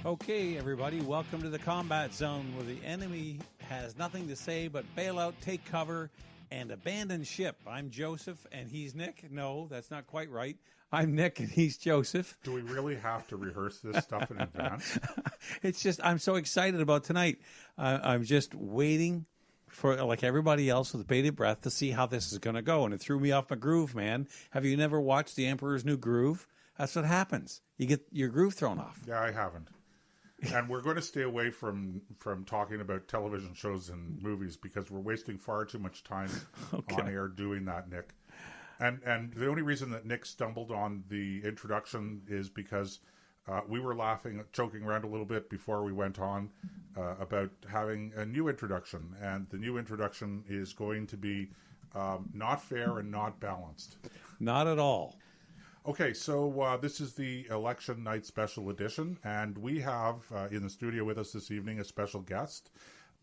Okay, everybody, welcome to the combat zone where the enemy has nothing to say but bail out, take cover, and abandon ship. I'm Joseph, and he's Nick. No, that's not quite right. I'm Nick, and he's Joseph. Do we really have to rehearse this stuff in advance? It's just, I'm so excited about tonight. I'm just waiting for, like everybody else, with bated breath to see how this is going to go. And it threw me off my groove, man. Have you never watched The Emperor's New Groove? That's what happens. You get your groove thrown off. Yeah, I haven't. And we're going to stay away from talking about television shows and movies because we're wasting far too much time on air doing that, Nick. And the only reason that Nick stumbled on the introduction is because we were laughing, choking around a little bit before we went on about having a new introduction. And the new introduction is going to be not fair and not balanced. Not at all. Okay, so this is the Election Night Special Edition, and we have in the studio with us this evening a special guest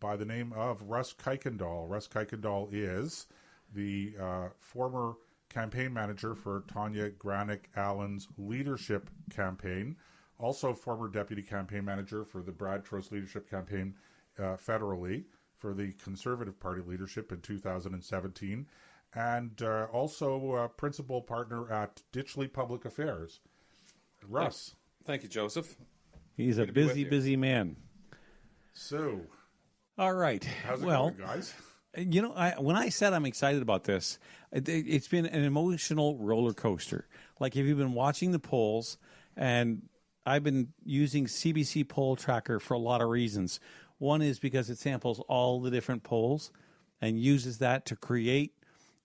by the name of Russ Kuykendall. Russ Kuykendall is the former campaign manager for Tanya Granick-Allen's leadership campaign, also former deputy campaign manager for the Brad Trost leadership campaign federally for the Conservative Party leadership in 2017, and also principal partner at Ditchley Public Affairs. Russ. Thank you, Joseph. He's a busy man. So, all right. How's it going, guys? You know, when I said I'm excited about this, it's been an emotional roller coaster. Like, if you've been watching the polls, and I've been using CBC Poll Tracker for a lot of reasons. One is because it samples all the different polls and uses that to create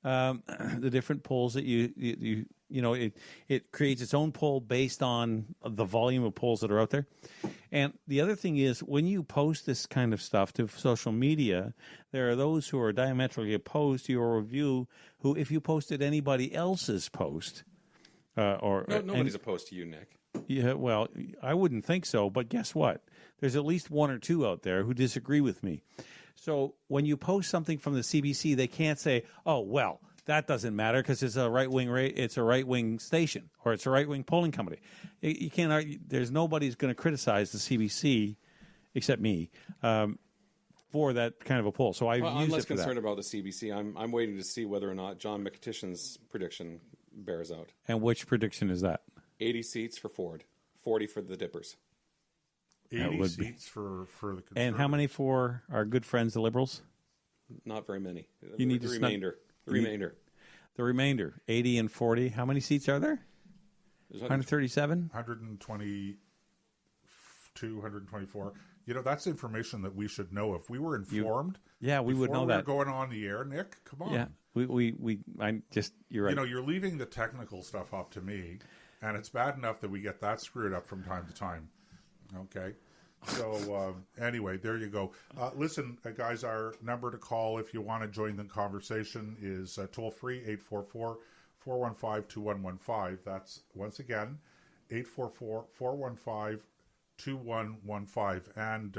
the different polls that you know, it creates its own poll based on the volume of polls that are out there. And the other thing is, when you post this kind of stuff to social media, there are those who are diametrically opposed to your review who, if you posted anybody else's post, nobody's opposed to you, Nick. Yeah, well, I wouldn't think so, but guess what? There's at least one or two out there who disagree with me. So when you post something from the CBC, they can't say, "Oh, well, that doesn't matter because it's a right-wing station or it's a right-wing polling company." You can't argue. There's nobody's going to criticize the CBC except me for that kind of a poll. So I'm less concerned about the CBC. I'm waiting to see whether or not John McTishan's prediction bears out. And which prediction is that? 80 seats for Ford, 40 for the Dippers. 80 seats for the Conservatives. And how many for our good friends, the Liberals? Not very many. You need the to remainder. The remainder, 80 and 40. How many seats are there? 137? 122, 124. You know, that's information that we should know. If we were informed, we would know that. Before we were going on the air, Nick, come on. Yeah, you're right. You know, you're leaving the technical stuff up to me, and it's bad enough that we get that screwed up from time to time. Okay. So, anyway, there you go. Listen, guys, our number to call if you want to join the conversation is toll-free, 844-415-2115. That's, once again, 844-415-2115. And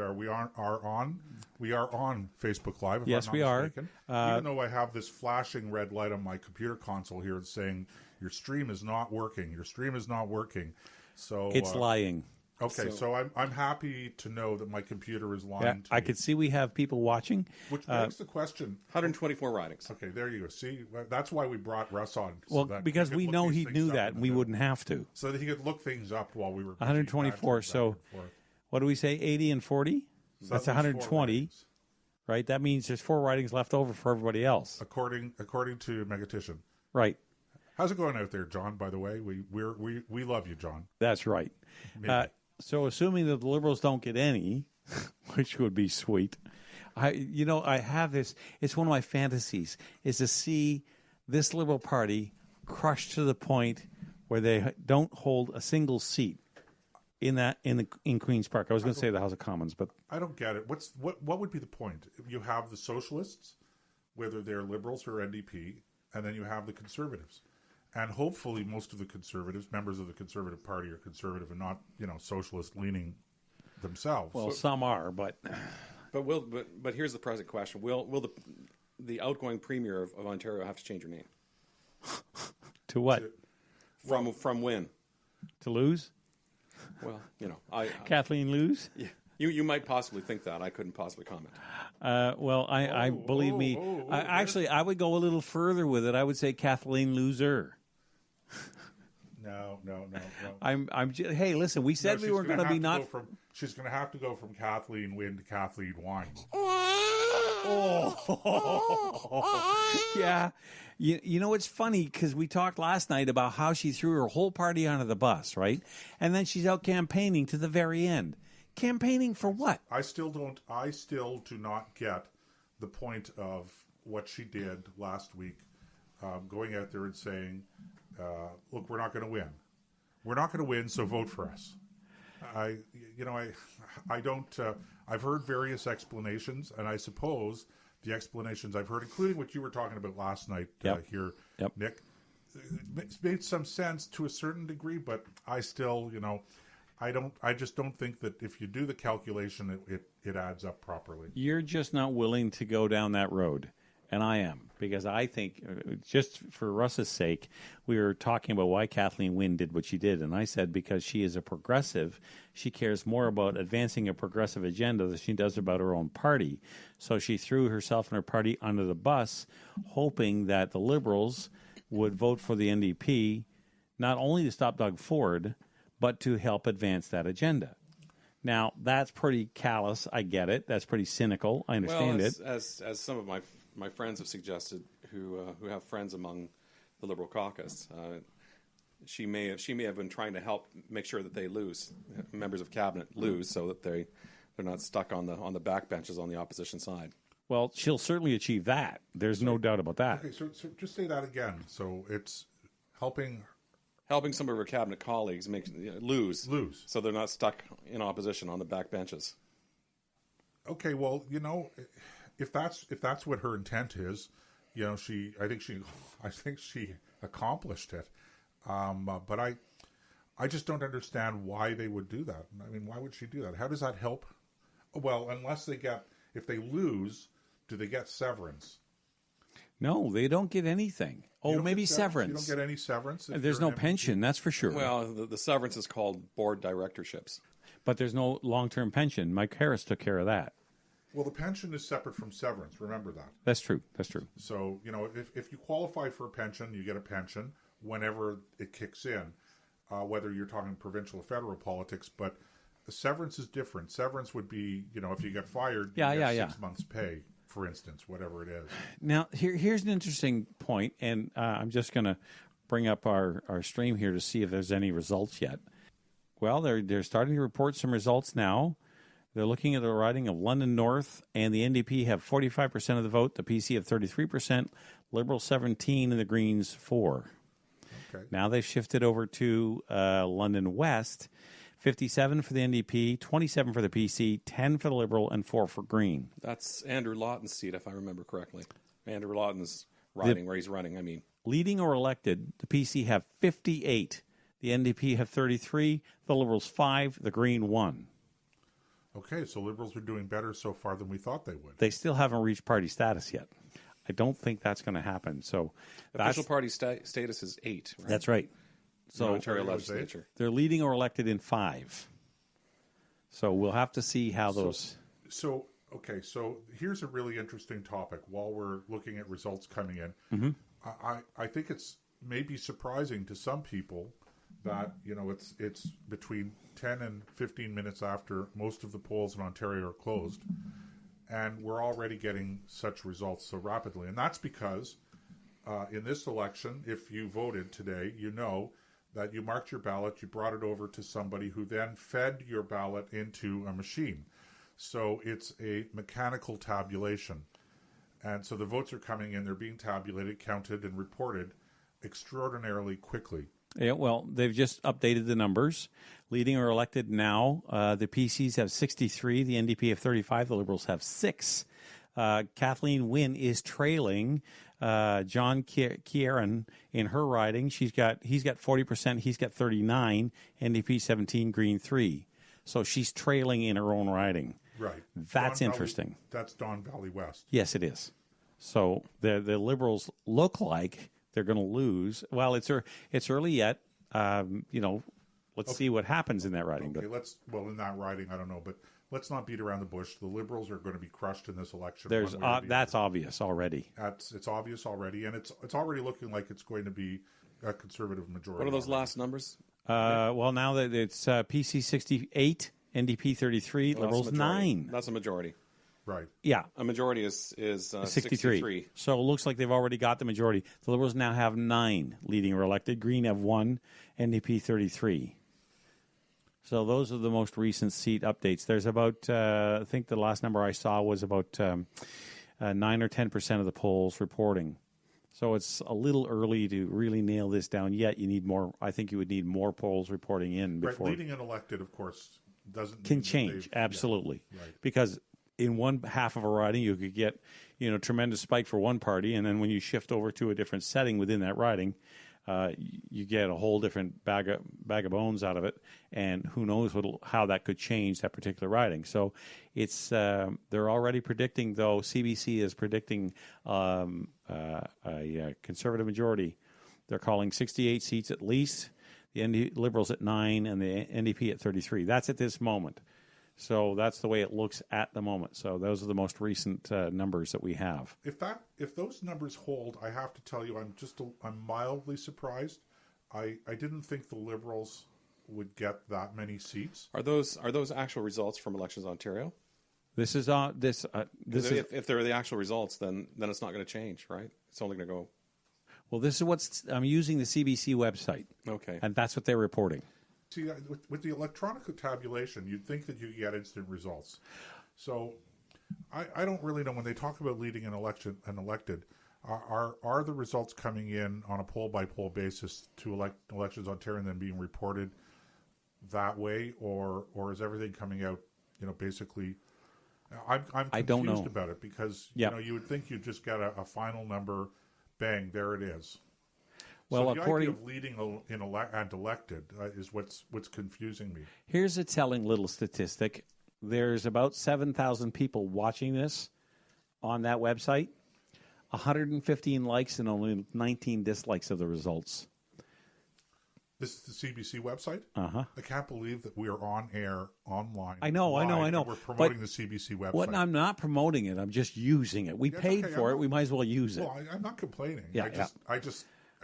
we are on Facebook Live, if yes, I'm we not are. mistaken. Even though I have this flashing red light on my computer console here saying, your stream is not working. So it's lying. Okay, so I'm happy to know that my computer is lying. Yeah, to I me. could see we have people watching. Which begs the question. 124 ridings. Okay, there you go. See, that's why we brought Russ on. Well, because we know he knew that, and we wouldn't have to. So that he could look things up while we were 124. So what do we say, 80 and 40? So that's 120, right? That means there's 4 ridings left over for everybody else. According to Megatician. Right. How's it going out there, John, by the way? We love you, John. That's right. So assuming that the Liberals don't get any, which would be sweet, I have this. It's one of my fantasies is to see this Liberal Party crushed to the point where they don't hold a single seat in Queen's Park. I was going to say the House of Commons, but I don't get it. What would be the point? You have the Socialists, whether they're Liberals or NDP, and then you have the Conservatives. And hopefully most of the Conservatives, members of the Conservative Party, are conservative and not, socialist-leaning themselves. Well, some are, but here's the present question: Will the outgoing Premier of Ontario have to change her name? To what? From when? To lose? Well, Kathleen lose? yeah, you might possibly think that. I couldn't possibly comment. Well, I believe me. Actually, I would go a little further with it. I would say Kathleen loser. No. Hey, listen, we said we were going to be not. She's going to have to go from Kathleen Win to Kathleen Wine. Yeah. You know, it's funny because we talked last night about how she threw her whole party onto the bus, right? And then she's out campaigning to the very end. Campaigning for what? I still do not get the point of what she did last week, going out there and saying, look, we're not going to win. We're not going to win, so vote for us. I don't, I've heard various explanations, and I suppose the explanations I've heard, including what you were talking about last night here, Nick, it made some sense to a certain degree, but I still, I just don't think that if you do the calculation, it adds up properly. You're just not willing to go down that road. And I am, because I think, just for Russ's sake, we were talking about why Kathleen Wynne did what she did. And I said because she is a progressive, she cares more about advancing a progressive agenda than she does about her own party. So she threw herself and her party under the bus, hoping that the Liberals would vote for the NDP, not only to stop Doug Ford, but to help advance that agenda. Now, that's pretty callous. I get it. That's pretty cynical. I understand it. As some of my friends have suggested, who have friends among the Liberal caucus, she may have been trying to help make sure that they lose, members of cabinet lose, so that they're not stuck on the backbenches on the opposition side. Well, she'll certainly achieve that. There's no doubt about that. Okay, so just say that again. So it's helping some of her cabinet colleagues lose, so they're not stuck in opposition on the backbenches. Okay, well, if that's what her intent is, I think she accomplished it. But I just don't understand why they would do that. I mean, why would she do that? How does that help? Well, if they lose, do they get severance? No, they don't get anything. Oh, maybe severance. You don't get any severance? There's no pension, that's for sure. Well, the severance is called board directorships. But there's no long-term pension. Mike Harris took care of that. Well, the pension is separate from severance. Remember that. That's true. So, if you qualify for a pension, you get a pension whenever it kicks in, whether you're talking provincial or federal politics. But severance is different. Severance would be, if you get fired, you get 6 months' pay, for instance, whatever it is. Now, here's an interesting point, and I'm just going to bring up our stream here to see if there's any results yet. Well, they're starting to report some results now. They're looking at the riding of London North, and the NDP have 45% of the vote. The PC have 33%, Liberal 17%, and the Greens 4%. Okay. Now they've shifted over to London West, 57 for the NDP, 27 for the PC, 10 for the Liberal, and 4 for Green. That's Andrew Lawton's seat, if I remember correctly. Andrew Lawton's riding where he's running, I mean. Leading or elected, the PC have 58. The NDP have 33, the Liberals 5, the Green 1. Okay, so Liberals are doing better so far than we thought they would. They still haven't reached party status yet. I don't think that's going to happen. So official party status is 8. Right? That's right. So Ontario legislature. They're leading or elected in 5. So we'll have to see how those. So here's a really interesting topic. While we're looking at results coming in, I think it's maybe surprising to some people that it's between 10 and 15 minutes after most of the polls in Ontario are closed, and we're already getting such results so rapidly. And that's because in this election, if you voted today, you know that you marked your ballot, you brought it over to somebody who then fed your ballot into a machine. So it's a mechanical tabulation. And so the votes are coming in, they're being tabulated, counted, and reported extraordinarily quickly. Yeah, well, they've just updated the numbers. Leading or elected now, the PCs have 63, the NDP have 35, the Liberals have 6. Kathleen Wynne is trailing John Kieran in her riding. He's got 40%, he's got 39, NDP 17, Green 3. So she's trailing in her own riding. Right. That's interesting. That's Don Valley West. Yes, it is. So the Liberals look like they're going to lose. Well, it's early yet. Let's see what happens in that riding. Okay, in that riding, I don't know, but let's not beat around the bush. The Liberals are going to be crushed in this election. That's obvious already. It's obvious already, and it's already looking like it's going to be a Conservative majority. What are those last numbers? Well, now that it's PC 68, NDP 33, Liberals 9. That's a majority. Right. Yeah. A majority is 63. So it looks like they've already got the majority. The Liberals now have 9 leading or elected. Green have 1, NDP 33. So those are the most recent seat updates. There's about, I think the last number I saw was about 9 or 10% of the polls reporting. So it's a little early to really nail this down yet. You need more. I think you would need more polls reporting in before. Right. Leading and elected, of course, can change. Absolutely. Yeah, right. Because in one half of a riding, you could get, tremendous spike for one party, and then when you shift over to a different setting within that riding, you get a whole different bag of bones out of it, and who knows how that could change that particular riding. So it's they're already predicting, though. CBC is predicting a Conservative majority. They're calling 68 seats at least. The Liberals at 9 and the NDP at 33. That's at this moment. So that's the way it looks at the moment. So those are the most recent numbers that we have. If those numbers hold, I have to tell you, I'm mildly surprised. I didn't think the Liberals would get that many seats. Are those actual results from Elections Ontario? This is if they're the actual results, then it's not going to change, right? It's only going to go. Well, this is I'm using the CBC website. Okay, and that's what they're reporting. See, with the electronic tabulation, you'd think that you get instant results. So I don't really know when they talk about leading an election and elected. Are the results coming in on a poll-by-poll basis to Elections Ontario and then being reported that way, or is everything coming out, basically... I'm confused I don't know about it because, you would think you'd just get a final number, bang, there it is. Well, so the idea of leading and elected is what's confusing me. Here's a telling little statistic. There's about 7,000 people watching this on that website, 115 likes and only 19 dislikes of the results. This is the CBC website? Uh-huh. I can't believe that we are on air, online. I know. We're promoting the CBC website. Well, I'm not promoting it. I'm just using it. We paid for it. We might as well use it. Well, I'm not complaining. Yeah, I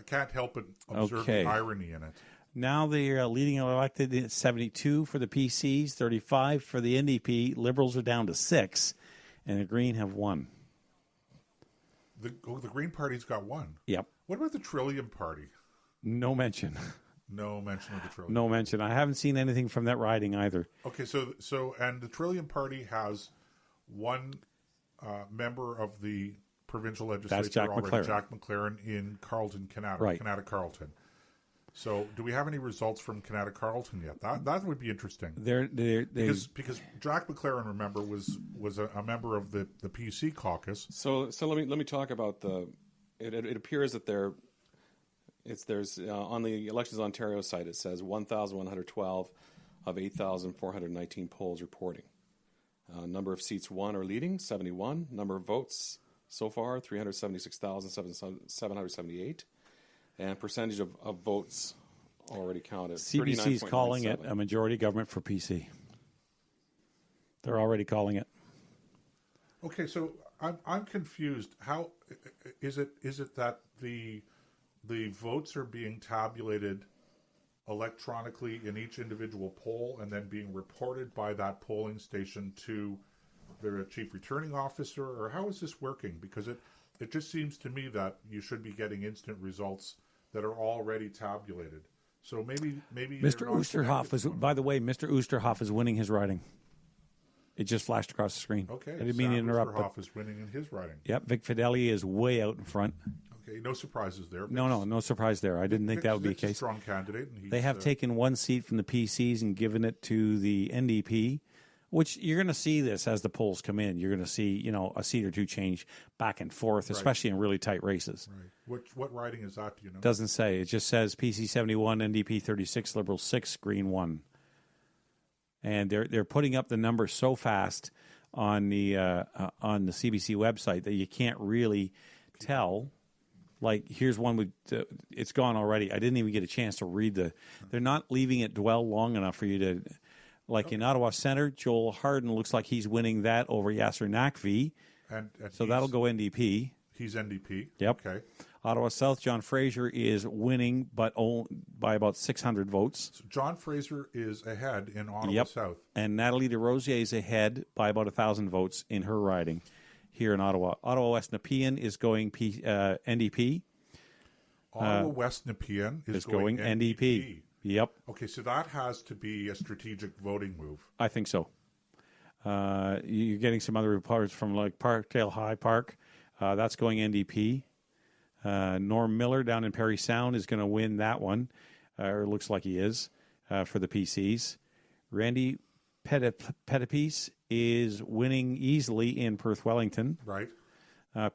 can't help but observe the irony in it. Now they're leading and elected at 72 for the PCs, 35 for the NDP. Liberals are down to 6, and the Green have 1. The Green Party's got 1. Yep. What about the Trillium Party? No mention. No mention of the Trillium. No mention. I haven't seen anything from that riding either. Okay, so and the Trillium Party has 1 member of the provincial legislature. That's Jack McLaren. Jack McLaren in Carleton, Canada. Right. Canada Carleton. So, do we have any results from Canada Carleton yet? That would be interesting. Because Jack McLaren, remember, was a member of the PC caucus. So let me talk about it appears that there's on the Elections Ontario site it says 1,112 of 8,419 polls reporting. Number of seats won or leading 71. Number of votes so far 376,778. And percentage of votes already counted. CBC is calling it a majority government for PC. They're already calling it. Okay, so I'm confused. How is it that the votes are being tabulated electronically in each individual poll and then being reported by that polling station to the chief returning officer, or how is this working? Because it just seems to me that you should be getting instant results that are already tabulated. So maybe Mr. Oosterhoff is, by the way, Mr. Oosterhoff is winning his riding. It just flashed across the screen. Okay, I didn't mean to interrupt. Oosterhoff is winning in his riding. Yep, Vic Fideli is way out in front. Okay, no surprises there. No surprise there. I didn't think that would be the case. A strong candidate. And they have taken 1 seat from the PCs and given it to the NDP. Which you're going to see this as the polls come in. You're going to see, a seat or 2 change back and forth, especially in really tight races. Right. What riding is that? Do you know? Doesn't say. It just says PC 71, NDP 36, Liberal 6, Green 1. And they're putting up the numbers so fast on the CBC website that you can't really tell Like, here's one with it's gone already. I didn't even get a chance to read they're not leaving it dwell long enough for you to, like in Ottawa Centre, Joel Harden looks like he's winning that over Yasser Nakvi. And So that'll go NDP. He's NDP. Yep. Okay. Ottawa South, John Fraser is winning, but by about 600 votes. So John Fraser is ahead in Ottawa South. And Natalie DesRosiers is ahead by about 1,000 votes in her riding here in Ottawa. Ottawa West Nepean is going NDP. Ottawa West Nepean is going NDP. Yep. Okay, so that has to be a strategic voting move. I think so. You're getting some other reports from like Parkdale High Park. That's going NDP. Norm Miller down in Parry Sound is going to win that one, or looks like he is, for the PCs. Randy Pettipies is winning easily in Perth Wellington. Right.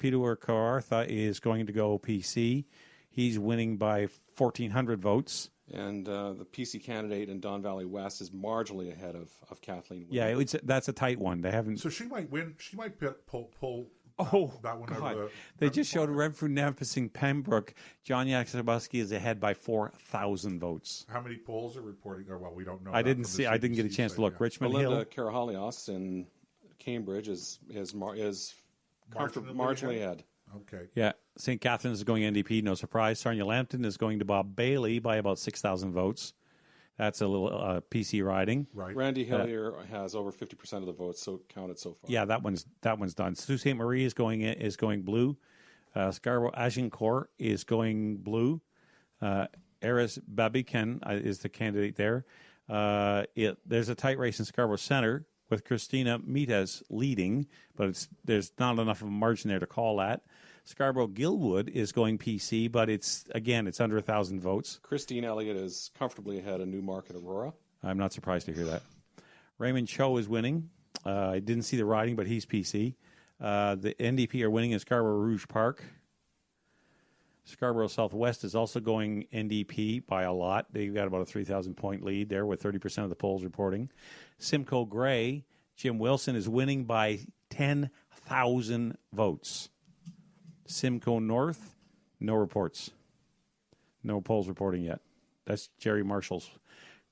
Peter Kawartha is going to go PC. He's winning by 1,400 votes. And the PC candidate in Don Valley West is marginally ahead of Kathleen Wynne. Yeah, that's a tight one. They haven't. So she might win. She might pull that one out God. of They just showed Renfrew Nempissing Pembroke. John Yakubuski is ahead by 4,000 votes. How many polls are reporting? Or, well, we don't know. I didn't get a chance to look. Yeah. Richmond Belinda Hill. Karahalios in Cambridge is comfortably marginally ahead. Okay. Yeah, St. Catharines is going NDP, no surprise. Sarnia Lambton is going to Bob Bailey by about 6,000 votes. That's a little PC riding. Right. Randy Hillier has over 50% of the votes counted so far. Yeah, that one's done. Sault Ste. Marie is going blue. Scarborough Agincourt is going blue. Eris Babiken is the candidate there. There's a tight race in Scarborough Centre with Christina Mites leading, but there's not enough of a margin there to call that. Scarborough Gilwood is going PC, but it's under 1,000 votes. Christine Elliott is comfortably ahead of Newmarket Aurora. I'm not surprised to hear that. Raymond Cho is winning. I didn't see the riding, but he's PC. The NDP are winning in Scarborough Rouge Park. Scarborough Southwest is also going NDP by a lot. They've got about a 3,000-point lead there with 30% of the polls reporting. Simcoe Grey, Jim Wilson is winning by 10,000 votes. Simcoe North, no reports. No polls reporting yet. That's Jerry Marshall's.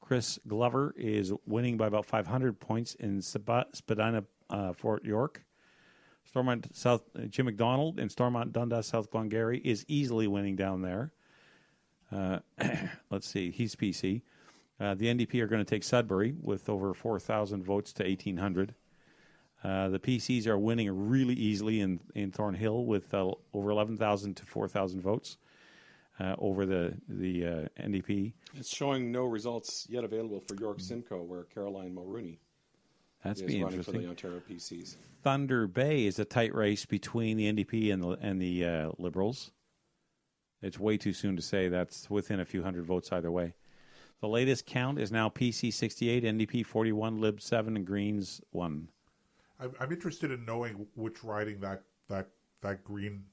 Chris Glover is winning by about 500 points in Spadina, Fort York. Stormont South, Jim McDonald in Stormont Dundas, South Glengarry is easily winning down there. Let's see, he's PC. The NDP are going to take Sudbury with over 4,000 votes to 1,800. The PCs are winning really easily in Thornhill with over 11,000 to 4,000 votes over the NDP. It's showing no results yet available for York Simcoe, where Caroline Mulrooney That's is be running interesting. for the Ontario PCs. Thunder Bay is a tight race between the NDP and the Liberals. It's way too soon to say. That's within a few hundred votes either way. The latest count is now PC 68, NDP 41, Lib 7, and Greens 1. I'm interested in knowing which riding that green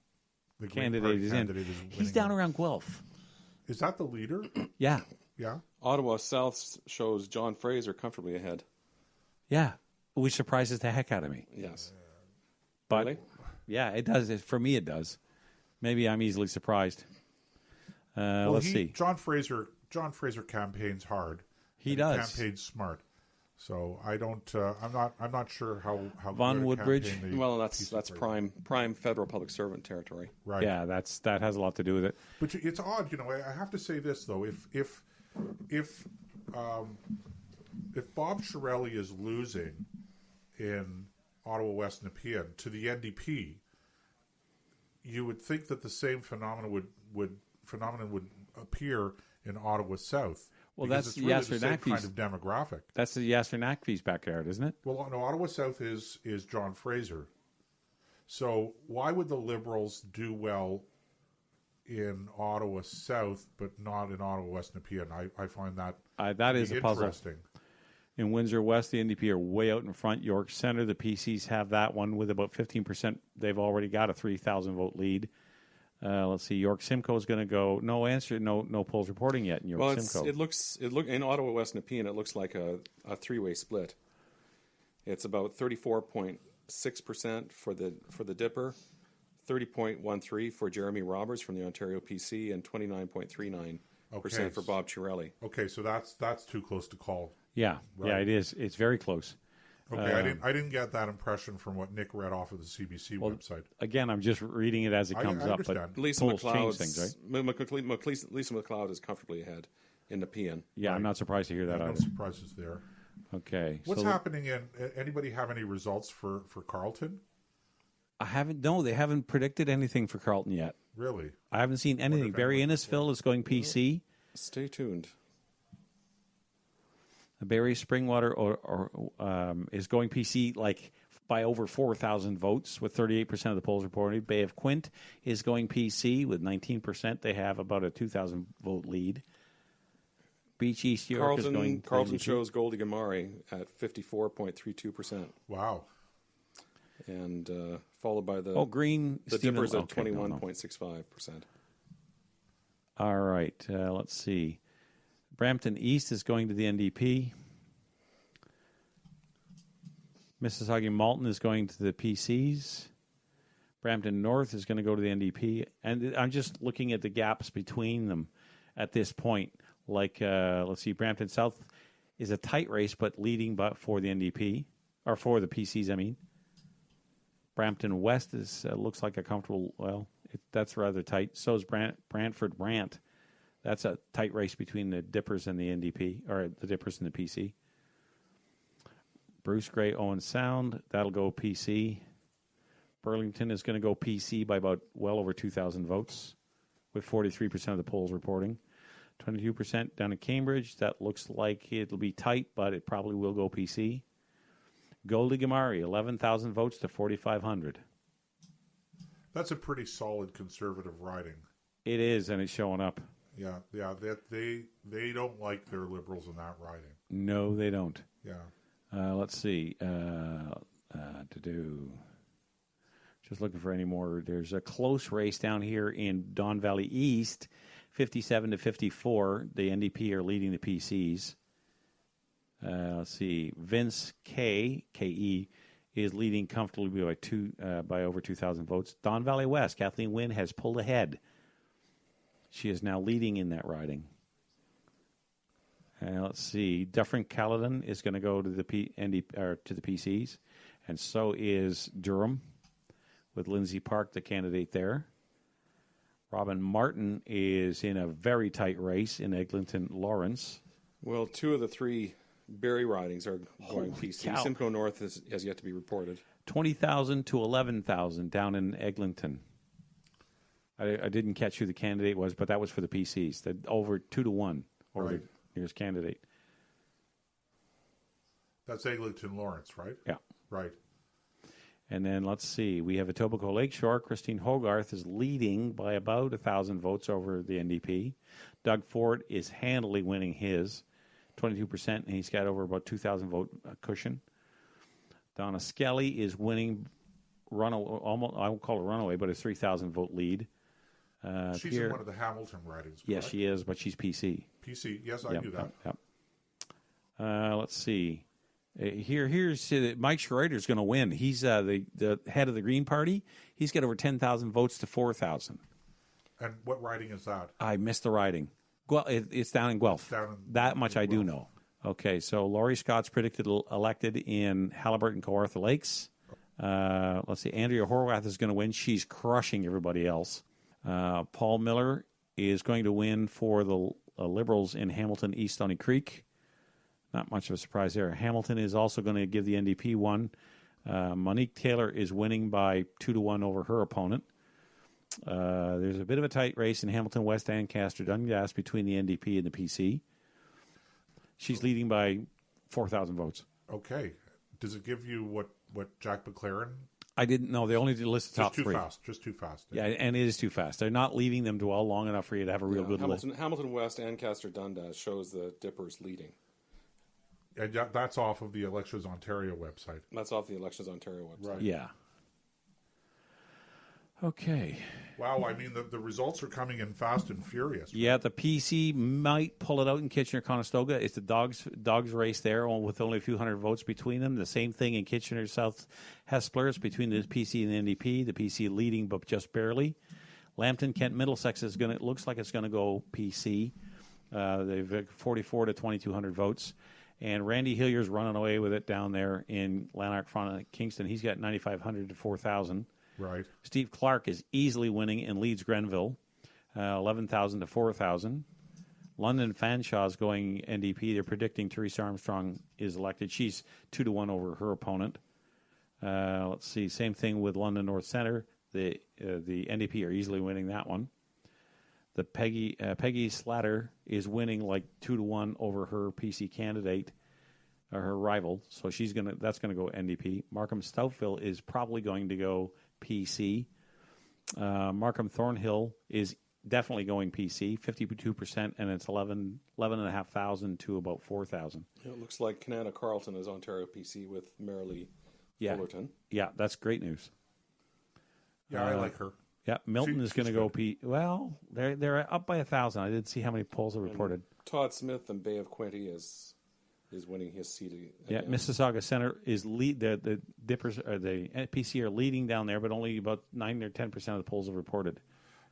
Candidate is in. He's down around Guelph. Is that the leader? Yeah. Yeah. Ottawa South shows John Fraser comfortably ahead. Yeah. Which surprises the heck out of me. Yes. But Really? yeah, it does. For me, it does. Maybe I'm easily surprised. Let's see. John Fraser campaigns hard. He and does. Campaigns smart. So I don't. I'm not sure how Von good a Woodbridge? campaign the Well, that's PC plays. prime federal public servant territory. Right. Yeah, that has a lot to do with it. But it's odd, I have to say this though: if Bob Chiarelli is losing in Ottawa West Nepean to the NDP, you would think that the same phenomenon would appear in Ottawa South. Well, because that's it's really Yasser the same Nakvi's. kind of demographic. That's the Yasser Nakvi's backyard, isn't it? Well, no, Ottawa South is John Fraser. So why would the Liberals do well in Ottawa South but not in Ottawa West Nepean? I find that That is a puzzle. interesting. In Windsor West, the NDP are way out in front. York Centre, the PCs have that one with about 15%. They've already got a 3,000 vote lead. Let's see. York Simcoe is going to go. No polls reporting yet in York Simcoe. It looks in Ottawa West Nepean. It looks like a three-way split. It's about 34.6% for the Dipper, 30.13 for Jeremy Roberts from the Ontario PC, and 29.39% Okay. for Bob Chiarelli. Okay, so that's too close to call. Yeah, yeah, Right. it is. It's very close. Okay, I didn't get that impression from what Nick read off of the CBC website. Again, I'm just reading it as it comes I up. But understand. Lisa polls change McLeod's things, right? Lisa McLeod is comfortably ahead in the PN. Yeah, I'm not surprised to hear that No either. surprises there. Okay. What's so happening in? Anybody have any results for Carleton? I haven't. No, they haven't predicted anything for Carleton yet. Really? I haven't seen anything. if Barry anyone- Innisfil is going PC. Stay tuned. Barry Springwater is going PC like by over 4,000 votes with 38% of the polls reported. Bay of Quint is going PC with 19%. They have about a 2,000 vote lead. Beach East York is going Carleton PC. chose Goldie Gamari at 54.32%, Wow. and followed by the Green. the Stephen- Dippers at okay, no, no. 21.65%. All right, let's see. Brampton East is going to the NDP. Mississauga Malton is going to the PCs. Brampton North is going to go to the NDP. And I'm just looking at the gaps between them at this point. Like, let's see, Brampton South is a tight race, but leading for the NDP, or for the PCs, I mean. Brampton West is looks like a comfortable, that's rather tight. So is Brantford Brant. That's a tight race between the Dippers and the NDP, or the Dippers and the PC. Bruce Gray, Owen Sound, that'll go PC. Burlington is going to go PC by about well over 2,000 votes, with 43% of the polls reporting. 22% down in Cambridge. That looks like it'll be tight, but it probably will go PC. Goldie Gamari, 11,000 votes to 4,500. That's a pretty solid conservative riding. It is, and it's showing up. Yeah. They don't like their Liberals in that riding. No, they don't. Yeah. Let's see. Just looking for any more. There's a close race down here in Don Valley East, 57 to 54. The NDP are leading the PCs. Let's see. Vince K.E. is leading comfortably by over 2,000 votes. Don Valley West, Kathleen Wynne has pulled ahead. She is now leading in that riding. Let's see. Dufferin Caledon is going to go to the to the PCs, and so is Durham, with Lindsay Park, the candidate there. Robin Martin is in a very tight race in Eglinton Lawrence. Well, 2 of the 3 Barrie ridings are going Holy PC. cow. Simcoe North has yet to be reported. 20,000 to 11,000 down in Eglinton. I didn't catch who the candidate was, but that was for the PCs. Over 2-1 over Right. the nearest candidate. That's Eglinton Lawrence, right? Yeah. Right. And then let's see. We have Etobicoke Lakeshore. Christine Hogarth is leading by about 1,000 votes over the NDP. Doug Ford is handily winning his, 22%, and he's got over about 2,000 vote cushion. Donna Skelly is winning, almost I won't call it runaway, but a 3,000 vote lead. She's in one of the Hamilton ridings. Yes, correct? she is, but she's PC. PC. Yes, I knew that. Yep. Let's see. Here's Mike Schrader's going to win. He's the head of the Green Party. He's got over 10,000 votes to 4,000. And what riding is that? I missed the riding. It's down in Guelph. That much I do know. Okay, so Laurie Scott's predicted elected in Haliburton, Kawartha Lakes. Let's see. Andrea Horwath is going to win. She's crushing everybody else. Paul Miller is going to win for the Liberals in Hamilton, East Stony Creek. Not much of a surprise there. Hamilton is also going to give the NDP one. Monique Taylor is winning by 2-1 over her opponent. There's a bit of a tight race in Hamilton, West Ancaster, Dundas between the NDP and the PC. She's leading by 4,000 votes. Okay. Does it give you what Jack McLaren? I didn't know. They only did list the top Just too 3. fast. Just too fast. Yeah, and it is too fast. They're not leaving them dwell long enough for you to have a real good list. Hamilton West, Ancaster, Dundas shows the Dippers leading. And that's off of the Elections Ontario website. That's off the Elections Ontario website. Right. Yeah. Okay. Wow, I mean, the results are coming in fast and furious. Yeah, the PC might pull it out in Kitchener-Conestoga. It's the dogs race there with only a few hundred votes between them. The same thing in Kitchener-South Hespeler between the PC and the NDP. The PC leading, but just barely. Lambton, Kent, Middlesex looks like it's going to go PC. They've 44 to 2,200 votes. And Randy Hillier's running away with it down there in Lanark, Frontenac, Kingston. He's got 9,500 to 4,000. Right. Steve Clark is easily winning in Leeds Grenville, 11,000 to 4,000. London Fanshaw's going NDP. They're predicting Teresa Armstrong is elected. She's 2-1 over her opponent. Let's see. Same thing with London North Centre. The NDP are easily winning that one. The Peggy Slatter is winning like 2-1 over her PC candidate, or her rival. So that's gonna go NDP. Markham Stouffville is probably going to go PC. Markham Thornhill is definitely going PC, 52%, and it's 11,500 to about 4,000. It looks like Canada Carleton is Ontario PC with Marilee Fullerton. Yeah, that's great news. Yeah, I like her. Yeah, Milton is going to go P. Well, they're up by 1,000. I didn't see how many polls are reported. And Todd Smith and Bay of Quinte is winning his seat again. Yeah, Mississauga Centre is the Dippers or the PC are leading down there, but only about 9 or 10% of the polls have reported.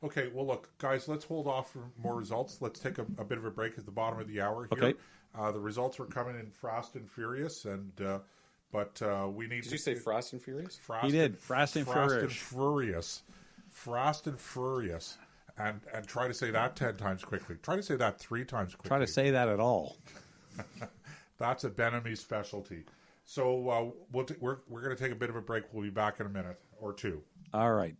Okay, well, look, guys, let's hold off for more results. Let's take a bit of a break at the bottom of the hour here. Okay. The results were coming in fast and furious, but we need. Did you say fast and furious? He did. Fast and furious. Fast and furious. And try to say that 10 times quickly. Try to say that 3 times quickly. Try to say that at all. That's a Benemy specialty. So we're going to take a bit of a break. We'll be back in a minute or two. All right.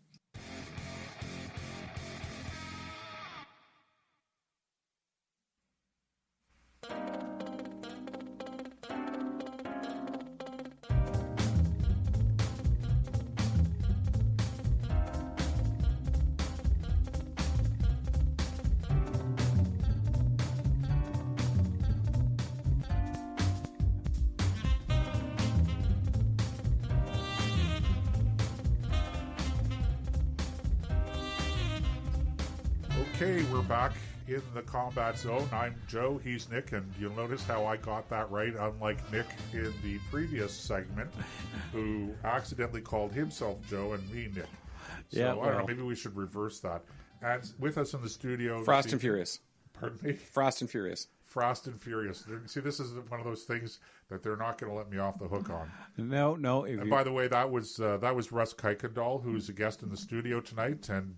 Okay, we're back in the combat zone. I'm Joe, he's Nick, and you'll notice how I got that right, unlike Nick in the previous segment, who accidentally called himself Joe and me Nick. So, yeah, I don't know, maybe we should reverse that. And with us in the studio... Fast and Furious. Pardon me? Fast and Furious. Fast and Furious. See, this is one of those things that they're not going to let me off the hook on. No. And by the way, that was Russ Kuykendall, who's a guest in the studio tonight, and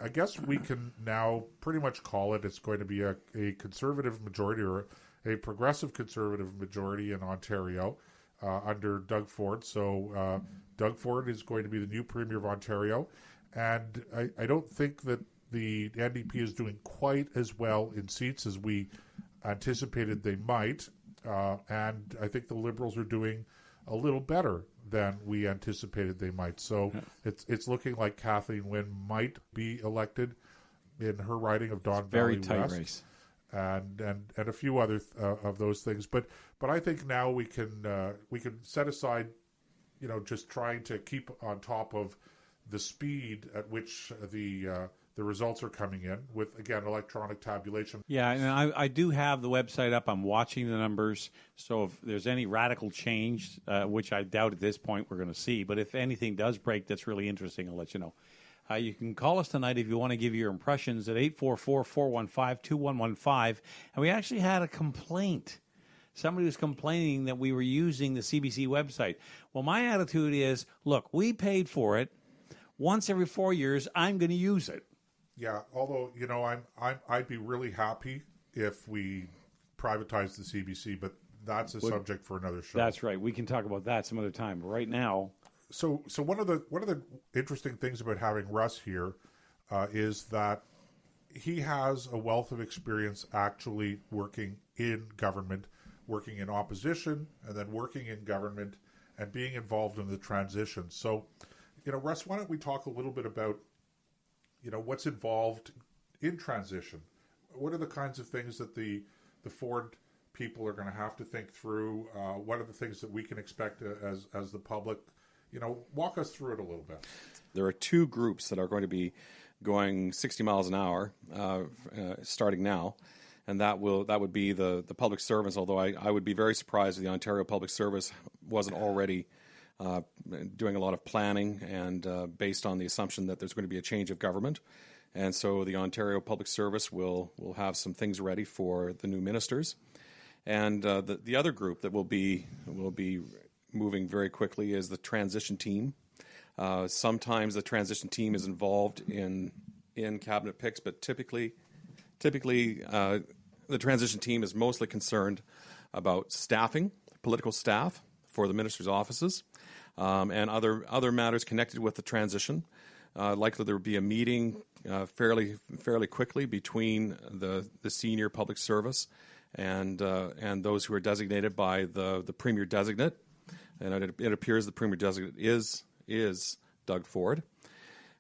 I guess we can now pretty much call it. It's going to be a conservative majority or a progressive conservative majority in Ontario under Doug Ford. So Doug Ford is going to be the new Premier of Ontario, and I don't think that the NDP is doing quite as well in seats as we anticipated they might, and I think the Liberals are doing a little better than we anticipated they might. So it's looking like Kathleen Wynne might be elected in her riding of Don Valley West. Very tight race. And a few other of those things. But I think now we can set aside, just trying to keep on top of the speed at which the results are coming in with, again, electronic tabulation. Yeah, and I do have the website up. I'm watching the numbers. So if there's any radical change, which I doubt at this point we're going to see, but if anything does break that's really interesting, I'll let you know. You can call us tonight if you want to give your impressions at 844-415-2115. And we actually had a complaint. Somebody was complaining that we were using the CBC website. Well, my attitude is, look, we paid for it. Once every 4 years, I'm going to use it. Yeah, although, I'd be really happy if we privatized the CBC, but that's a subject for another show. That's right. We can talk about that some other time. But right now... So one of the interesting things about having Russ here is that he has a wealth of experience actually working in government, working in opposition, and then working in government and being involved in the transition. So, Russ, why don't we talk a little bit about, what's involved in transition? What are the kinds of things that the Ford people are going to have to think through? What are the things that we can expect as the public? Walk us through it a little bit. There are two groups that are going to be going 60 miles an hour starting now. And that would be the public servants, although I would be very surprised if the Ontario Public Service wasn't already doing a lot of planning and based on the assumption that there's going to be a change of government. And so the Ontario Public Service will have some things ready for the new ministers. And the other group that will be moving very quickly is the transition team. Sometimes the transition team is involved in cabinet picks, but typically the transition team is mostly concerned about staffing, political staff for the ministers' offices, and other matters connected with the transition. Likely there will be a meeting fairly quickly between the senior public service and those who are designated by the premier designate, and it appears the premier designate is Doug Ford,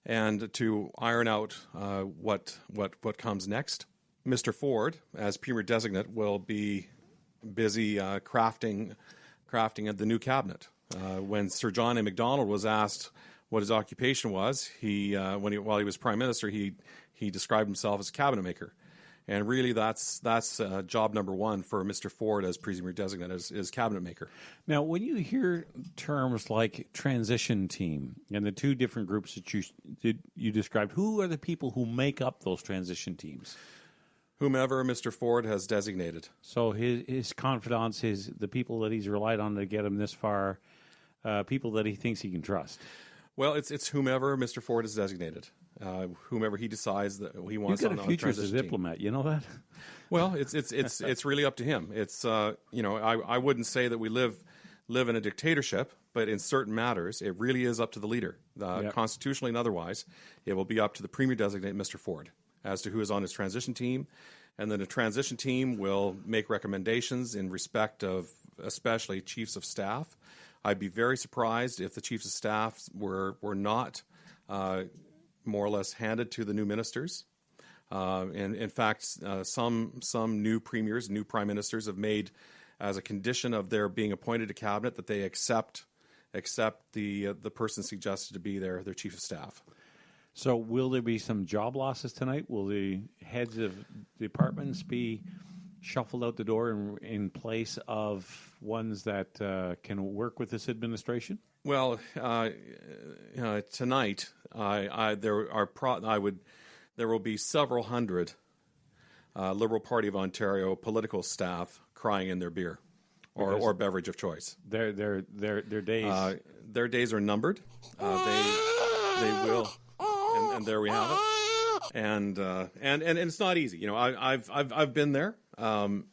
and to iron out what comes next. Mr. Ford, as premier designate, will be busy crafting the new cabinet. When Sir John A. Macdonald was asked what his occupation was, while he was prime minister, he described himself as cabinet maker, and really that's job number one for Mr. Ford as premier designate is cabinet maker. Now, when you hear terms like transition team and the two different groups that you described, who are the people who make up those transition teams? Whomever Mr. Ford has designated. So his confidants, the people that he's relied on to get him this far, people that he thinks he can trust. Well, it's whomever Mr. Ford has designated, whomever he decides that he wants on the transition team. You've got a future as a diplomat, you know that? Well, it's really up to him. It's I wouldn't say that we live in a dictatorship, but in certain matters, it really is up to the leader, constitutionally and otherwise. It will be up to the premier designate, Mr. Ford, as to who is on his transition team, and then the transition team will make recommendations in respect of especially chiefs of staff. I'd be very surprised if the chiefs of staff were not more or less handed to the new ministers. And in fact, some new premiers, new prime ministers have made as a condition of their being appointed to cabinet that they accept the person suggested to be their chief of staff. So will there be some job losses tonight? Will the heads of departments be shuffled out the door in place of ones that can work with this administration? Well, tonight there will be several hundred Liberal Party of Ontario political staff crying in their beer or beverage of choice. Their days their days are numbered. They will. And there we have it, and it's not easy. You know, I've been there, and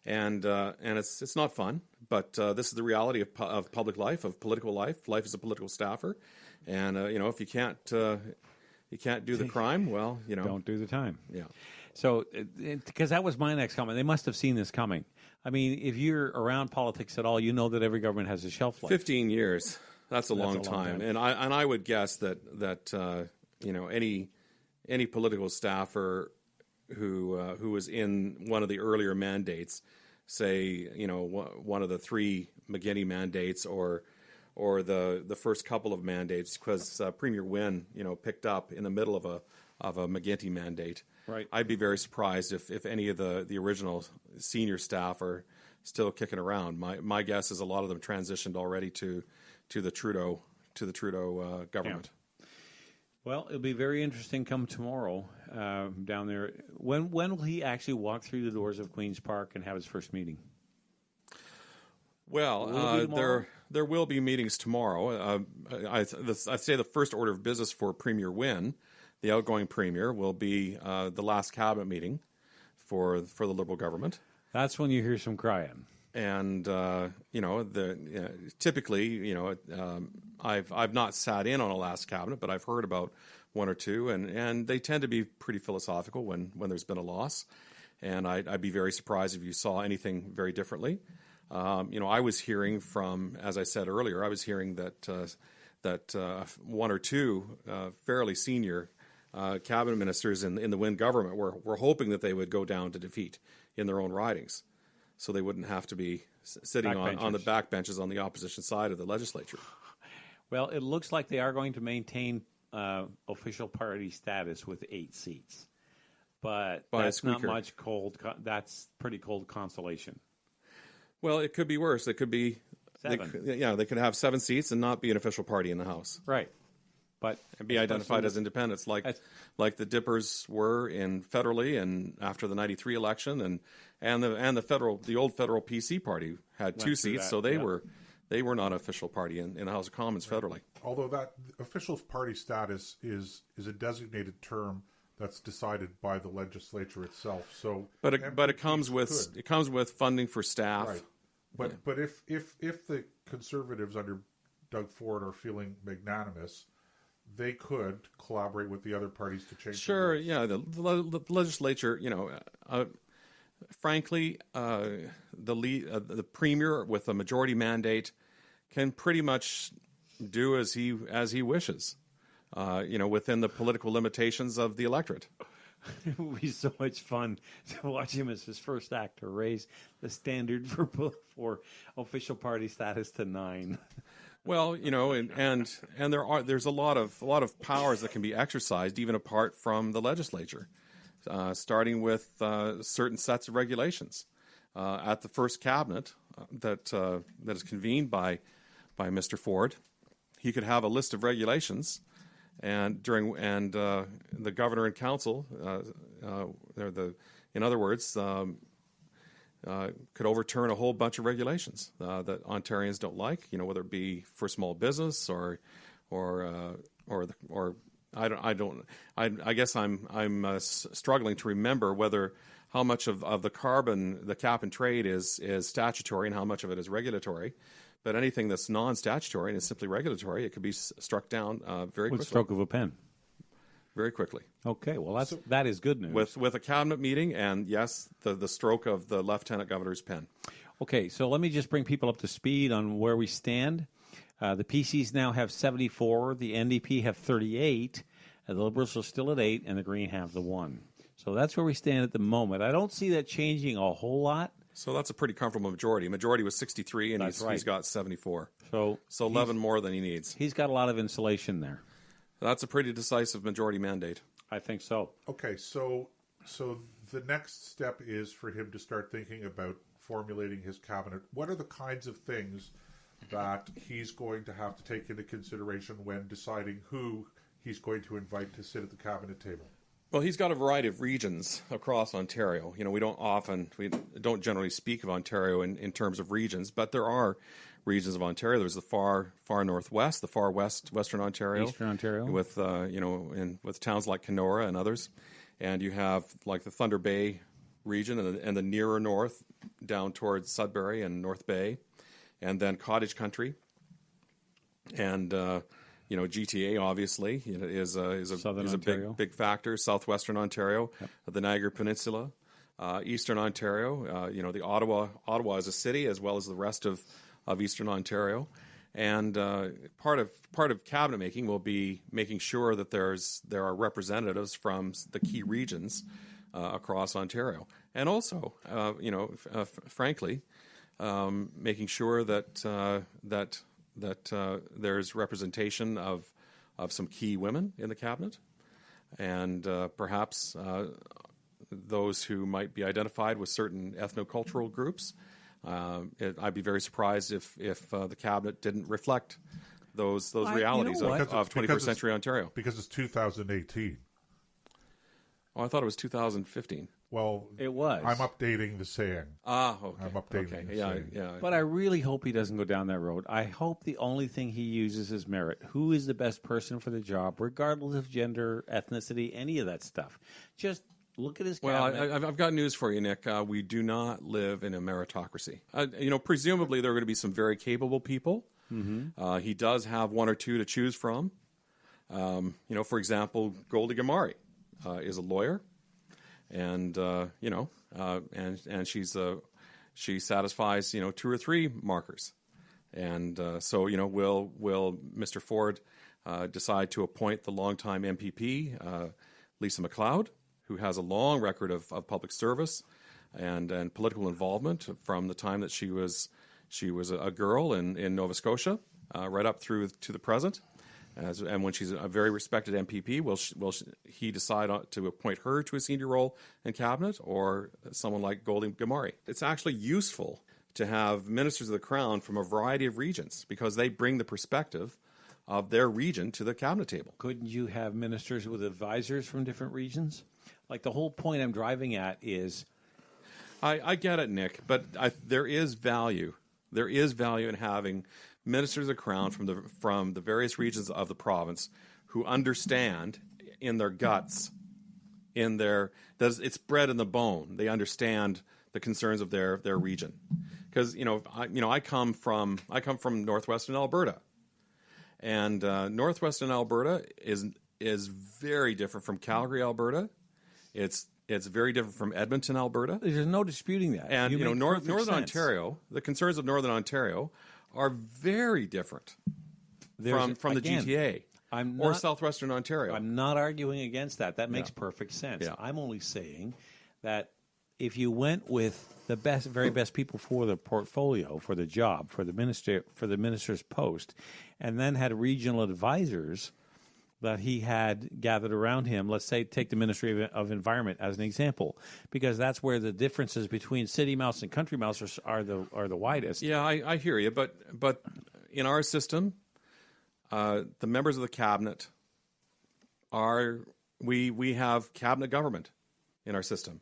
it's not fun. But this is the reality of public life, of political life. Life as a political staffer, and if you can't do the crime, well, don't do the time. Yeah. So, because that was my next comment, they must have seen this coming. I mean, if you're around politics at all, you know that every government has a shelf life. 15 years. That's a long time, and I would guess that any political staffer who was in one of the earlier mandates, say one of the three McGuinty mandates or the first couple of mandates, because Premier Wynne picked up in the middle of a McGuinty mandate. Right. I'd be very surprised if any of the original senior staff are still kicking around. My guess is a lot of them transitioned already to the Trudeau government. Yeah. Well, it'll be very interesting come tomorrow down there. When will he actually walk through the doors of Queen's Park and have his first meeting? Well, there will be meetings tomorrow. I'd say the first order of business for Premier Wynne, the outgoing premier, will be the last cabinet meeting for the Liberal government. That's when you hear some crying. And typically, I've not sat in on a last cabinet, but I've heard about one or two, and they tend to be pretty philosophical when there's been a loss. And I'd be very surprised if you saw anything very differently. I was hearing from, as I said earlier, that one or two fairly senior cabinet ministers in the Wynne government were hoping that they would go down to defeat in their own ridings, so they wouldn't have to be sitting on the backbenches on the opposition side of the legislature. Well, it looks like they are going to maintain official party status with 8 seats. But By a that's not squeaker. much that's pretty cold consolation. Well, it could be worse. It could be 7. they could have 7 seats and not be an official party in the House. Right. But And be identified as independents, like the Dippers were in federally and after the '93 election, and the old federal PC party had 2 seats, so they were not an official party in the House of Commons federally. Although that official party status is a designated term that's decided by the legislature itself. So, but it comes with funding for staff. Right. But if the Conservatives under Doug Ford are feeling magnanimous, they could collaborate with the other parties to change. Sure, yeah. The legislature, frankly, the premier with a majority mandate can pretty much do as he wishes, within the political limitations of the electorate. It would be so much fun to watch him as his first act to raise the standard for official party status to 9. Well, and there's a lot of powers that can be exercised even apart from the legislature, starting with certain sets of regulations. At the first cabinet that is convened by Mr. Ford, he could have a list of regulations, and the governor and council, in other words, could overturn a whole bunch of regulations that Ontarians don't like, whether it be for small business or I guess I'm struggling to remember how much of the carbon, the cap and trade is statutory and how much of it is regulatory. But anything that's non-statutory and is simply regulatory, it could be struck down very quickly. With stroke of a pen. Very quickly. Okay, well that is good news. With a cabinet meeting and, yes, the stroke of the lieutenant governor's pen. Okay, so let me just bring people up to speed on where we stand. The PCs now have 74, the NDP have 38, the Liberals are still at 8, and the Green have the 1. So that's where we stand at the moment. I don't see that changing a whole lot. So that's a pretty comfortable majority. Majority was 63, and he's got 74. So 11 more than he needs. He's got a lot of insulation there. That's a pretty decisive majority mandate. I think so. Okay, so the next step is for him to start thinking about formulating his cabinet. What are the kinds of things that he's going to have to take into consideration when deciding who he's going to invite to sit at the cabinet table? Well, he's got a variety of regions across Ontario. We don't generally speak of Ontario in terms of regions, but there are regions of Ontario. There's the far northwest, the far western Ontario, Eastern Ontario, with with towns like Kenora and others, and you have like the Thunder Bay region and the nearer north down towards Sudbury and North Bay, and then Cottage Country, and GTA obviously is a big factor. Southwestern Ontario, the Niagara Peninsula, Eastern Ontario. The Ottawa is a city as well as the rest of Eastern Ontario, and part of cabinet making will be making sure that there are representatives from the key regions across Ontario, and also frankly making sure that there's representation of some key women in the cabinet, and perhaps those who might be identified with certain ethnocultural groups. I'd be very surprised if the cabinet didn't reflect those realities of 21st century Ontario. Because it's 2018. Oh, I thought it was 2015. Well, it was. I'm updating the saying. Okay. I'm updating the saying. Yeah. But I really hope he doesn't go down that road. I hope the only thing he uses is merit. Who is the best person for the job, regardless of gender, ethnicity, any of that stuff. Just look at his cabinet. Well, I've got news for you, Nick. We do not live in a meritocracy. Presumably there are going to be some very capable people. Mm-hmm. He does have one or two to choose from. For example, Goldie Gamari is a lawyer. And and she satisfies 2 or 3 markers, and so will Mr. Ford decide to appoint the longtime MPP Lisa MacLeod, who has a long record of public service and political involvement from the time that she was a girl in Nova Scotia right up through to the present, And when she's a very respected MPP, will he decide to appoint her to a senior role in cabinet, or someone like Goldie Gamari? It's actually useful to have ministers of the Crown from a variety of regions because they bring the perspective of their region to the cabinet table. Couldn't you have ministers with advisors from different regions? Like, the whole point I'm driving at is... I get it, Nick, but there is value. There is value in having ministers of the Crown from the various regions of the province who understand in their guts, it's bred in the bone. They understand the concerns of their region. Because I come from northwestern Alberta, and northwestern Alberta is very different from Calgary, Alberta. It's very different from Edmonton, Alberta. There's no disputing that. And Northern Ontario, the concerns of Northern Ontario are very different from the GTA or Southwestern Ontario. I'm not arguing against that. That makes perfect sense. Yeah. I'm only saying that if you went with the very best people for the portfolio, for the job, for the minister's post, and then had regional advisors that he had gathered around him. Let's say, take the Ministry of Environment as an example, because that's where the differences between city mouse and country mouse are the widest. Yeah, I hear you, but in our system, the members of the cabinet we have cabinet government in our system,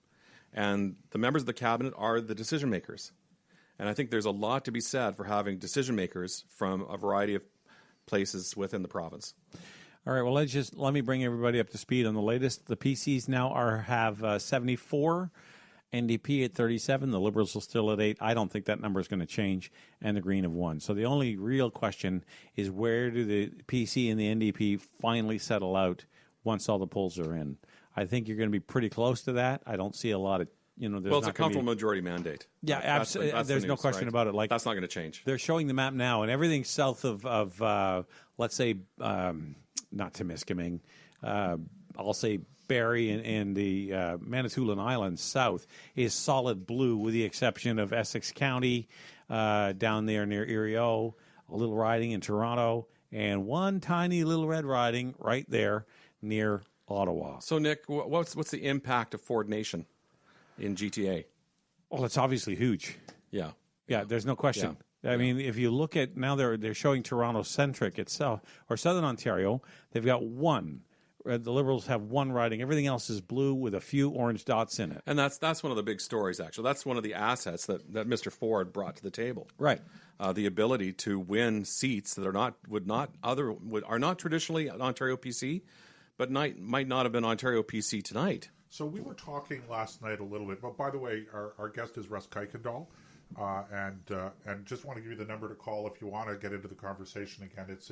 and the members of the cabinet are the decision makers. And I think there's a lot to be said for having decision makers from a variety of places within the province. All right, well, let me bring everybody up to speed on the latest. The PCs now have 74, NDP at 37, the Liberals are still at 8. I don't think that number is going to change, and the Green have 1. So the only real question is, where do the PC and the NDP finally settle out once all the polls are in? I think you're going to be pretty close to that. I don't see a lot of, it's a comfortable majority mandate. Yeah, absolutely. There's no question about it. Like, that's not going to change. They're showing the map now, and everything south of let's say, not Temiskaming, I'll say Barrie and the Manitoulin Islands south is solid blue, with the exception of Essex County down there near Erie-O, a little riding in Toronto, and one tiny little red riding right there near Ottawa. So, Nick, what's the impact of Ford Nation in GTA? Well, it's obviously huge. Yeah. Yeah, there's no question. Yeah. I mean, if you look at now, they're showing Toronto-centric itself, or Southern Ontario. They've got one. The Liberals have one riding. Everything else is blue with a few orange dots in it. And that's one of the big stories, actually. That's one of the assets that Mr. Ford brought to the table. Right. The ability to win seats that are not traditionally an Ontario PC, but might not have been Ontario PC tonight. So we were talking last night a little bit. But by the way, our guest is Russ Kuykendall. And just want to give you the number to call if you want to get into the conversation again. It's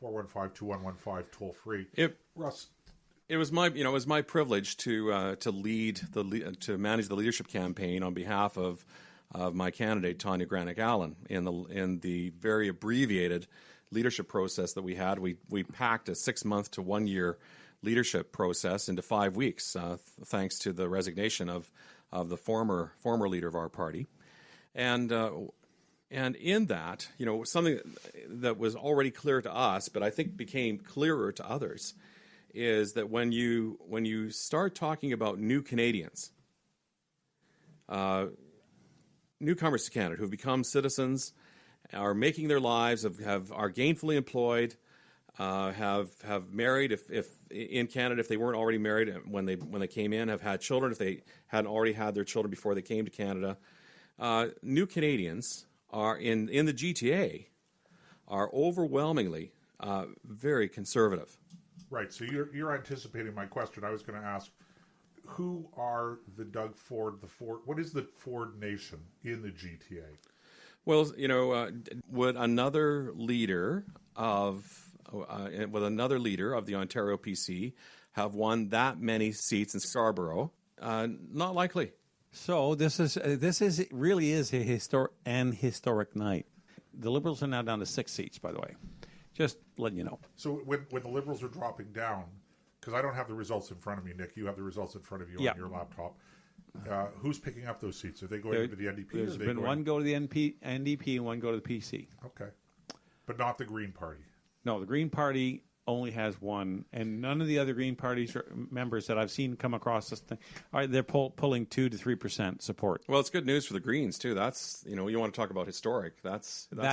844-415-2115, toll free. Russ, it was my privilege to manage the leadership campaign on behalf of my candidate Tanya Granick-Allen in the very abbreviated leadership process that we had. We packed a 6-month to 1 year leadership process into 5 weeks, thanks to the resignation of the former leader of our party, and in that, something that was already clear to us, but I think became clearer to others, is that when you start talking about new Canadians, newcomers to Canada who have become citizens, are making their lives, are gainfully employed, have married if in Canada if they weren't already married when they came in, have had children if they hadn't already had their children before they came to Canada. New Canadians are in the GTA are overwhelmingly very conservative. Right. So you're anticipating my question. I was going to ask, who are the Doug Ford, what is the Ford Nation in the GTA? Well, would another leader of the Ontario PC have won that many seats in Scarborough? Not likely. So this really is a historic night. The Liberals are now down to 6 seats, by the way. Just letting you know. So when the Liberals are dropping down, because I don't have the results in front of me, Nick, you have the results in front of you on your laptop. Who's picking up those seats? Are they going into the NDP? There's been one go to the NDP and one go to the PC. Okay. But not the Green Party. No, the Green Party only has one, and none of the other Green Party members that I've seen come across this thing, they're pulling 2 to 3% support. Well, it's good news for the Greens too. That's you want to talk about historic. That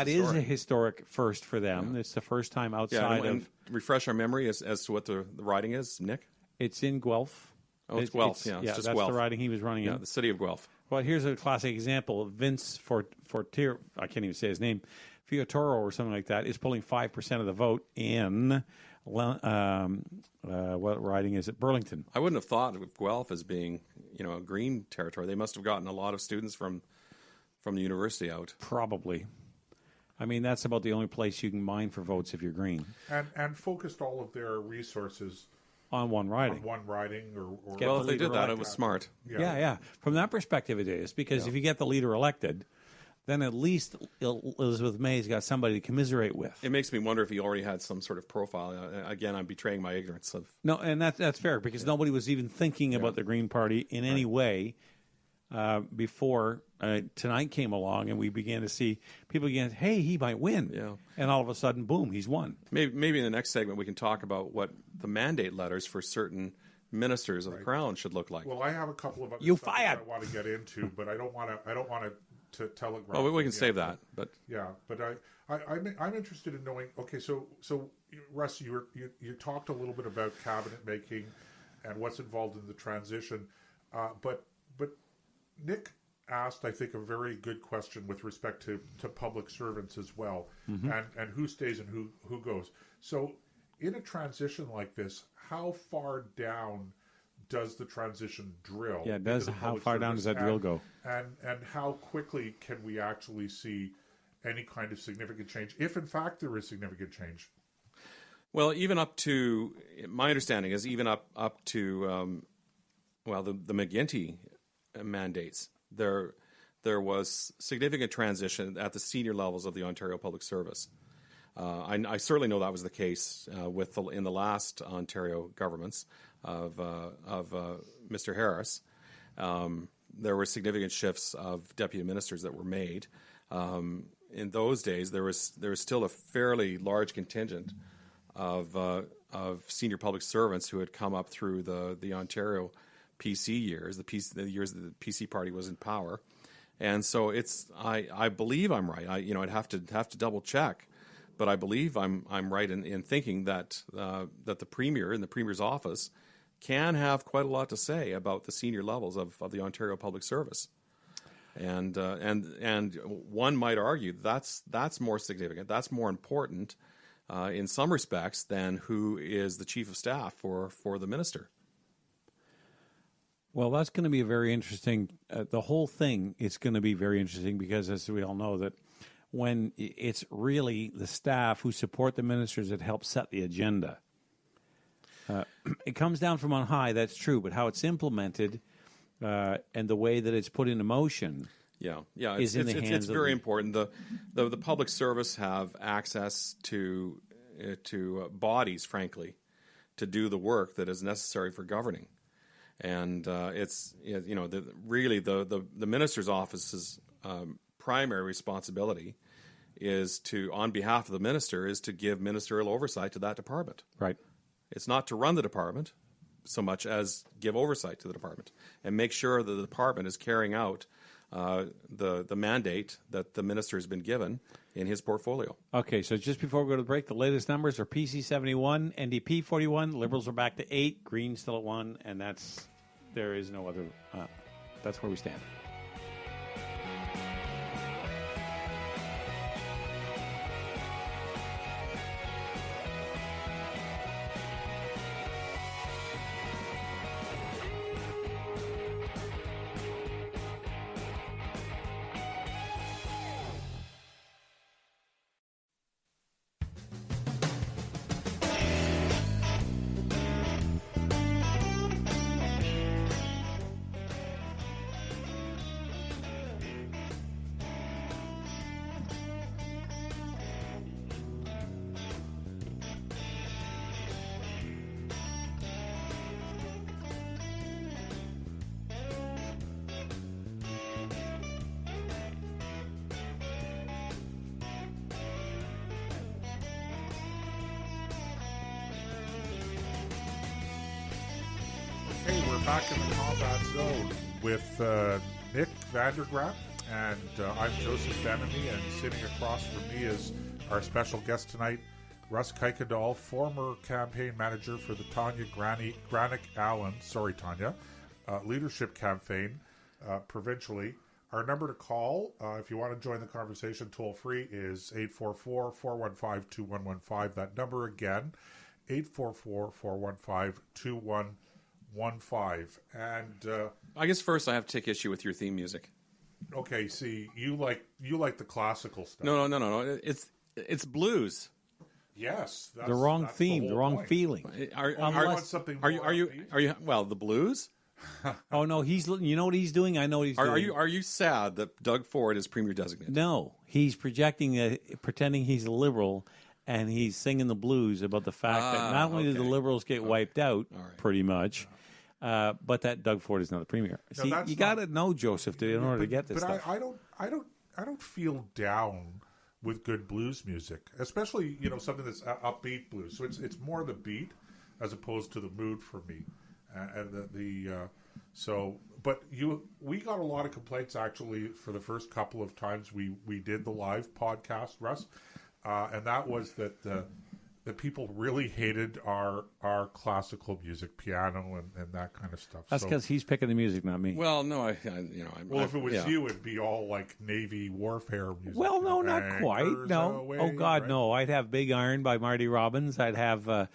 is a historic first for them. Yeah. It's the first time outside and refresh our memory as to what the riding is, Nick. It's in Guelph. Oh, it's Guelph. It's just that's Guelph. The riding he was running in. Yeah, the city of Guelph. Well, here's a classic example. Vince Fortier, I can't even say his name, Fiatoro or something like that, is pulling 5% of the vote in, what riding is it? Burlington. I wouldn't have thought of Guelph as being, a green territory. They must have gotten a lot of students from the university out. Probably. I mean, that's about the only place you can mine for votes if you're green. And focused all of their resources on one riding. or well, if they did that, it was smart. Yeah. From that perspective, it is. Because if you get the leader elected, then at least Elizabeth May's got somebody to commiserate with. It makes me wonder if he already had some sort of profile. Again, I'm betraying my ignorance of. No, and that's fair because nobody was even thinking about the Green Party in any way before tonight came along, and we began to see people again. Hey, he might win. Yeah. And all of a sudden, boom, he's won. Maybe in the next segment we can talk about what the mandate letters for certain ministers of the Crown should look like. Well, I have a couple of other you stuff fired. that I want to get into, but I don't want to telegraph. Well, we can save that, but but I'm interested in knowing. Okay, so Russ, you talked a little bit about cabinet making and what's involved in the transition, but Nick asked, I think, a very good question with respect to public servants as well, and who stays and who goes. So, in a transition like this, how far down does the transition drill? Yeah, how far down does that drill go? And how quickly can we actually see any kind of significant change, if in fact there is significant change? Well, even up to, my understanding is even up to, the McGuinty mandates, there was significant transition at the senior levels of the Ontario Public Service. I certainly know that was the case in the last Ontario governments of Mr. Harris. There were significant shifts of deputy ministers that were made. In those days, there was still a fairly large contingent of senior public servants who had come up through the Ontario PC years, the years that the PC party was in power, and so I believe I'm right. I'd have to double check, but I believe I'm right in thinking that the Premier in the Premier's office can have quite a lot to say about the senior levels of the Ontario Public Service, and one might argue that's more significant, that's more important in some respects than who is the chief of staff for the minister. Well, that's going to be a very interesting. The whole thing is going to be very interesting because, as we all know, that when it's really the staff who support the ministers that help set the agenda, it comes down from on high. That's true, but how it's implemented and the way that it's put into motion, is in the hands. It's very important. The public service have access to bodies, frankly, to do the work that is necessary for governing. And the minister's office's primary responsibility is to, on behalf of the minister, is to give ministerial oversight to that department. Right. It's not to run the department so much as give oversight to the department and make sure that the department is carrying out the mandate that the minister has been given in his portfolio. Okay, so just before we go to the break, the latest numbers are PC 71, NDP 41, Liberals are back to 8, Greens still at 1, and there is no other. That's where we stand. back in the combat zone with Nick Vandergraat, and I'm Joseph Benemy, and sitting across from me is our special guest tonight, Russ Kuykendall, former campaign manager for the Tanya Granick-Allen, leadership campaign provincially. Our number to call, if you want to join the conversation toll-free, is 844-415-2115. That number again, 844-415-2115. And I guess first I have to take issue with your theme music. Okay, see, you like the classical stuff. No. It's blues. Yes, the wrong theme, the wrong point. feeling. Are you well, the blues? Oh no, you know what he's doing? I know what he's doing. Are you sad that Doug Ford is premier designate? No, he's pretending he's a liberal, and he's singing the blues about the fact that not only did the liberals get wiped out, pretty much, but that Doug Ford is not the premier. See, you got to know Joseph in order to get this stuff. I don't feel down with good blues music, especially something that's upbeat blues. So it's more the beat as opposed to the mood for me. And we got a lot of complaints actually for the first couple of times we did the live podcast, Russ, and that was that people really hated our classical music, piano and that kind of stuff. That's because he's picking the music, not me. Well, no, if it was you, it'd be all like Navy warfare music. Well, no, not quite. No, away, God, right? no. I'd have Big Iron by Marty Robbins. I'd have a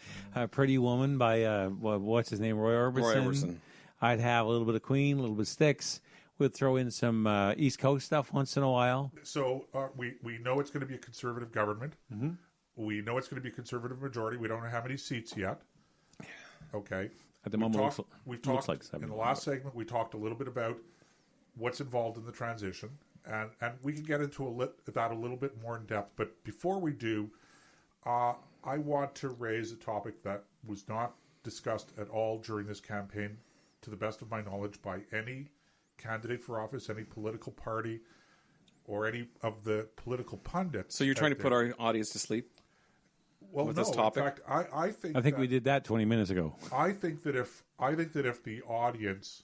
Pretty Woman by what's his name, Roy Orbison. I'd have a little bit of Queen, a little bit of Styx. We'd throw in some East Coast stuff once in a while. So we know it's going to be a conservative government. Mm-hmm. We know it's going to be a conservative majority. We don't know how many seats yet. Okay. At the moment, we've talked like 7. In the last segment, we talked a little bit about what's involved in the transition, and we can get into that a little bit more in depth. But before we do, I want to raise a topic that was not discussed at all during this campaign, to the best of my knowledge, by any candidate for office, any political party, or any of the political pundits. So you're trying to put our audience to sleep? Well, with this topic? In fact, I think we did that 20 minutes ago. I think that if the audience,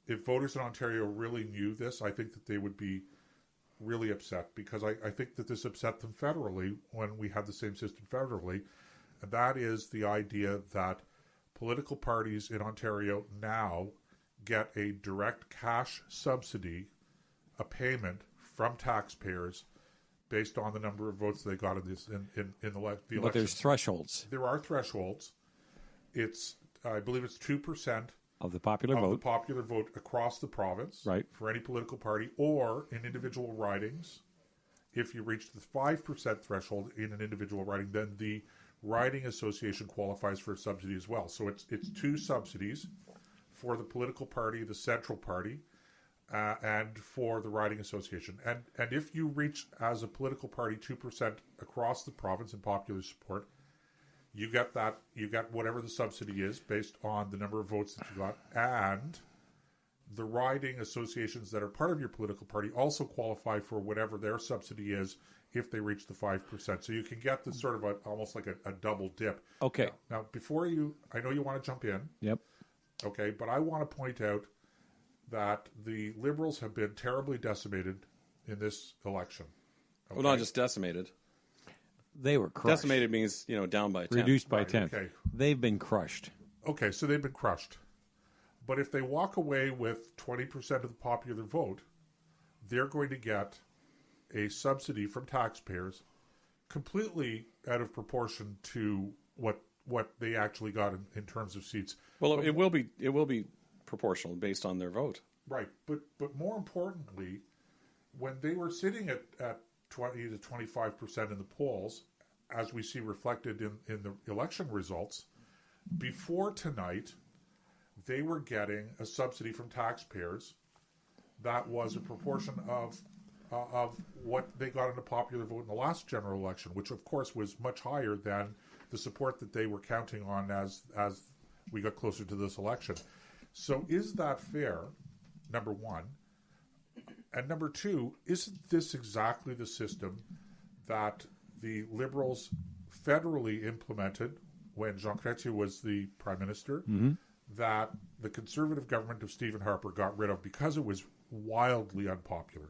if voters in Ontario really knew this, I think that they would be really upset, because I think that this upset them federally when we had the same system federally, and that is the idea that political parties in Ontario now get a direct cash subsidy, a payment from taxpayers, based on the number of votes they got in the election. But there's thresholds. There are thresholds. I believe it's 2% of the popular vote across the province, right, for any political party, or in individual ridings. If you reach the 5% threshold in an individual riding, then the riding association qualifies for a subsidy as well. So it's 2 subsidies for the political party, the central party, and for the riding association. And if you reach, as a political party, 2% across the province in popular support, you get whatever the subsidy is based on the number of votes that you got, and the riding associations that are part of your political party also qualify for whatever their subsidy is if they reach the 5%. So you can get this sort of almost like a double dip. Okay. Now, before I know you want to jump in. Yep. Okay, but I want to point out that the Liberals have been terribly decimated in this election. Okay? Well, not just decimated. They were crushed. Decimated means, down by 10. Reduced by 10. Okay. They've been crushed. Okay, so they've been crushed. But if they walk away with 20% of the popular vote, they're going to get a subsidy from taxpayers completely out of proportion to what they actually got in terms of seats. Well, it will be proportional based on their vote. Right, but more importantly, when they were sitting at 20 to 25% in the polls, as we see reflected in the election results, before tonight, they were getting a subsidy from taxpayers that was a proportion of what they got in the popular vote in the last general election, which of course was much higher than the support that they were counting on as we got closer to this election. So is that fair, number one? And number two, isn't this exactly the system that the Liberals federally implemented when Jean Chrétien was the Prime Minister? Mm-hmm. that the Conservative government of Stephen Harper got rid of because it was wildly unpopular.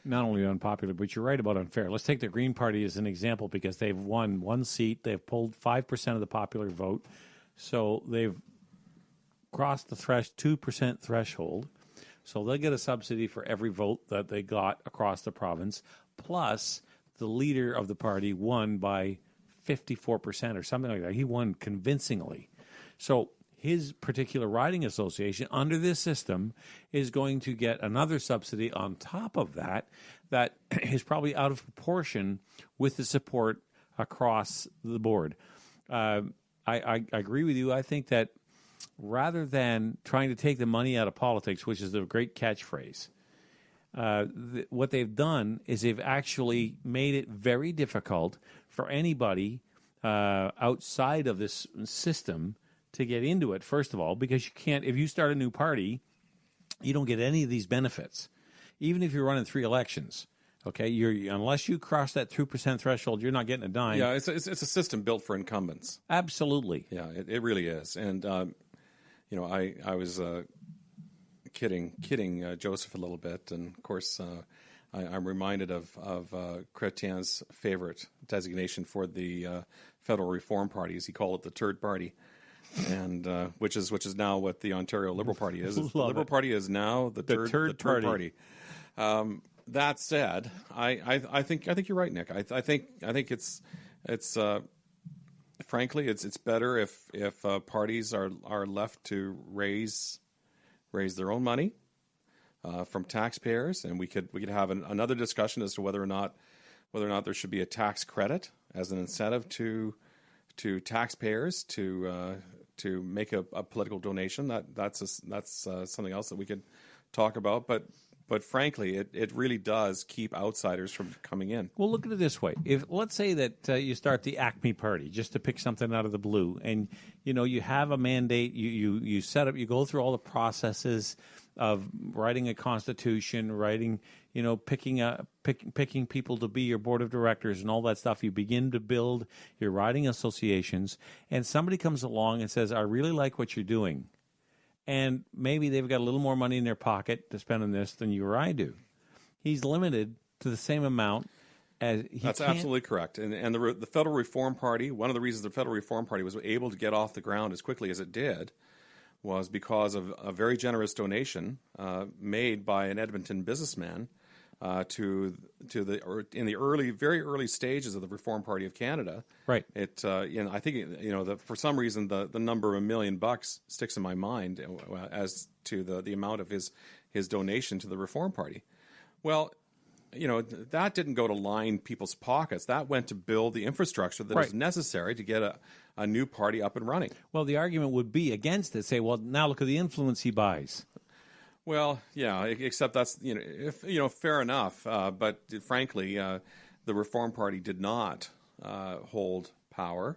Not only unpopular, but you're right about unfair. Let's take the Green Party as an example because they've won one seat. They've pulled 5% of the popular vote. So they've crossed the 2% threshold. So they'll get a subsidy for every vote that they got across the province. Plus, the leader of the party won by 54% or something like that. He won convincingly. So his particular riding association under this system is going to get another subsidy on top of that is probably out of proportion with the support across the board. I agree with you. I think that rather than trying to take the money out of politics, which is the great catchphrase, what they've done is they've actually made it very difficult for anybody outside of this system to get into it, first of all, because you can't, if you start a new party, you don't get any of these benefits. Even if you're running 3 elections, okay, unless you cross that 2% threshold, you're not getting a dime. Yeah, it's a system built for incumbents. Absolutely. Yeah, it really is. And, I was kidding Joseph a little bit. And, of course, I'm reminded of Chrétien's favorite designation for the Federal Reform Party, as he called it, the Turd Party. And which is now what the Ontario Liberal Party is. The Liberal Party is now the Turd Party. That said, I think you're right, Nick. I think it's frankly it's better if parties are left to raise their own money from taxpayers, and we could have another discussion as to whether or not there should be a tax credit as an incentive to taxpayers to make a political donation. That's something else that we could talk about. But frankly, it really does keep outsiders from coming in. Well, look at it this way: let's say that you start the Acme Party, just to pick something out of the blue, and you have a mandate, you set up, you go through all the processes of writing a constitution, picking people to be your board of directors and all that stuff. You begin to build your riding associations, and somebody comes along and says, "I really like what you're doing." And maybe they've got a little more money in their pocket to spend on this than you or I do. He's limited to the same amount as he That's absolutely correct. And the Federal Reform Party, one of the reasons the Federal Reform Party was able to get off the ground as quickly as it did was because of a very generous donation made by an Edmonton businessman in the very early stages of the Reform Party of Canada. Right. I think for some reason the number $1 million sticks in my mind as to the amount of his donation to the Reform Party. Well, that didn't go to line people's pockets. That went to build the infrastructure that is necessary to get a new party up and running. Well, the argument would be against it. Say, well, now look at the influence he buys. Well, yeah, except that's fair enough. But frankly, the Reform Party did not hold power.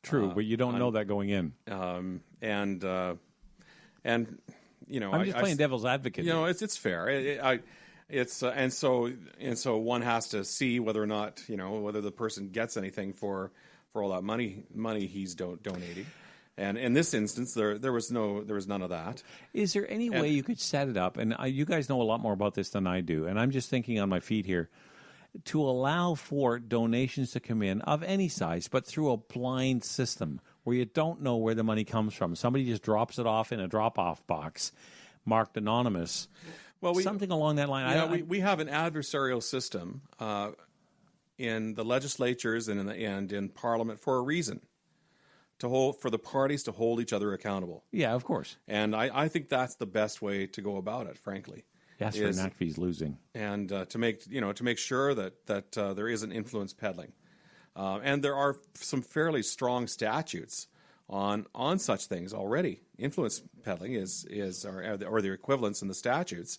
True, but you don't know that going in. I'm just playing devil's advocate. It's fair. And so one has to see whether or not whether the person gets anything for all that money he's donating. And in this instance, there was none of that. Is there any way you could set it up? And you guys know a lot more about this than I do. And I'm just thinking on my feet here to allow for donations to come in of any size, but through a blind system where you don't know where the money comes from. Somebody just drops it off in a drop-off box marked anonymous. Well, something along that line. Yeah, we have an adversarial system in the legislatures and in Parliament for a reason. For the parties to hold each other accountable. Yeah, of course. And I think that's the best way to go about it, frankly. Yes, for NACFE's losing. And to make sure that there isn't influence peddling. And there are some fairly strong statutes on such things already. Influence peddling or the equivalents in the statutes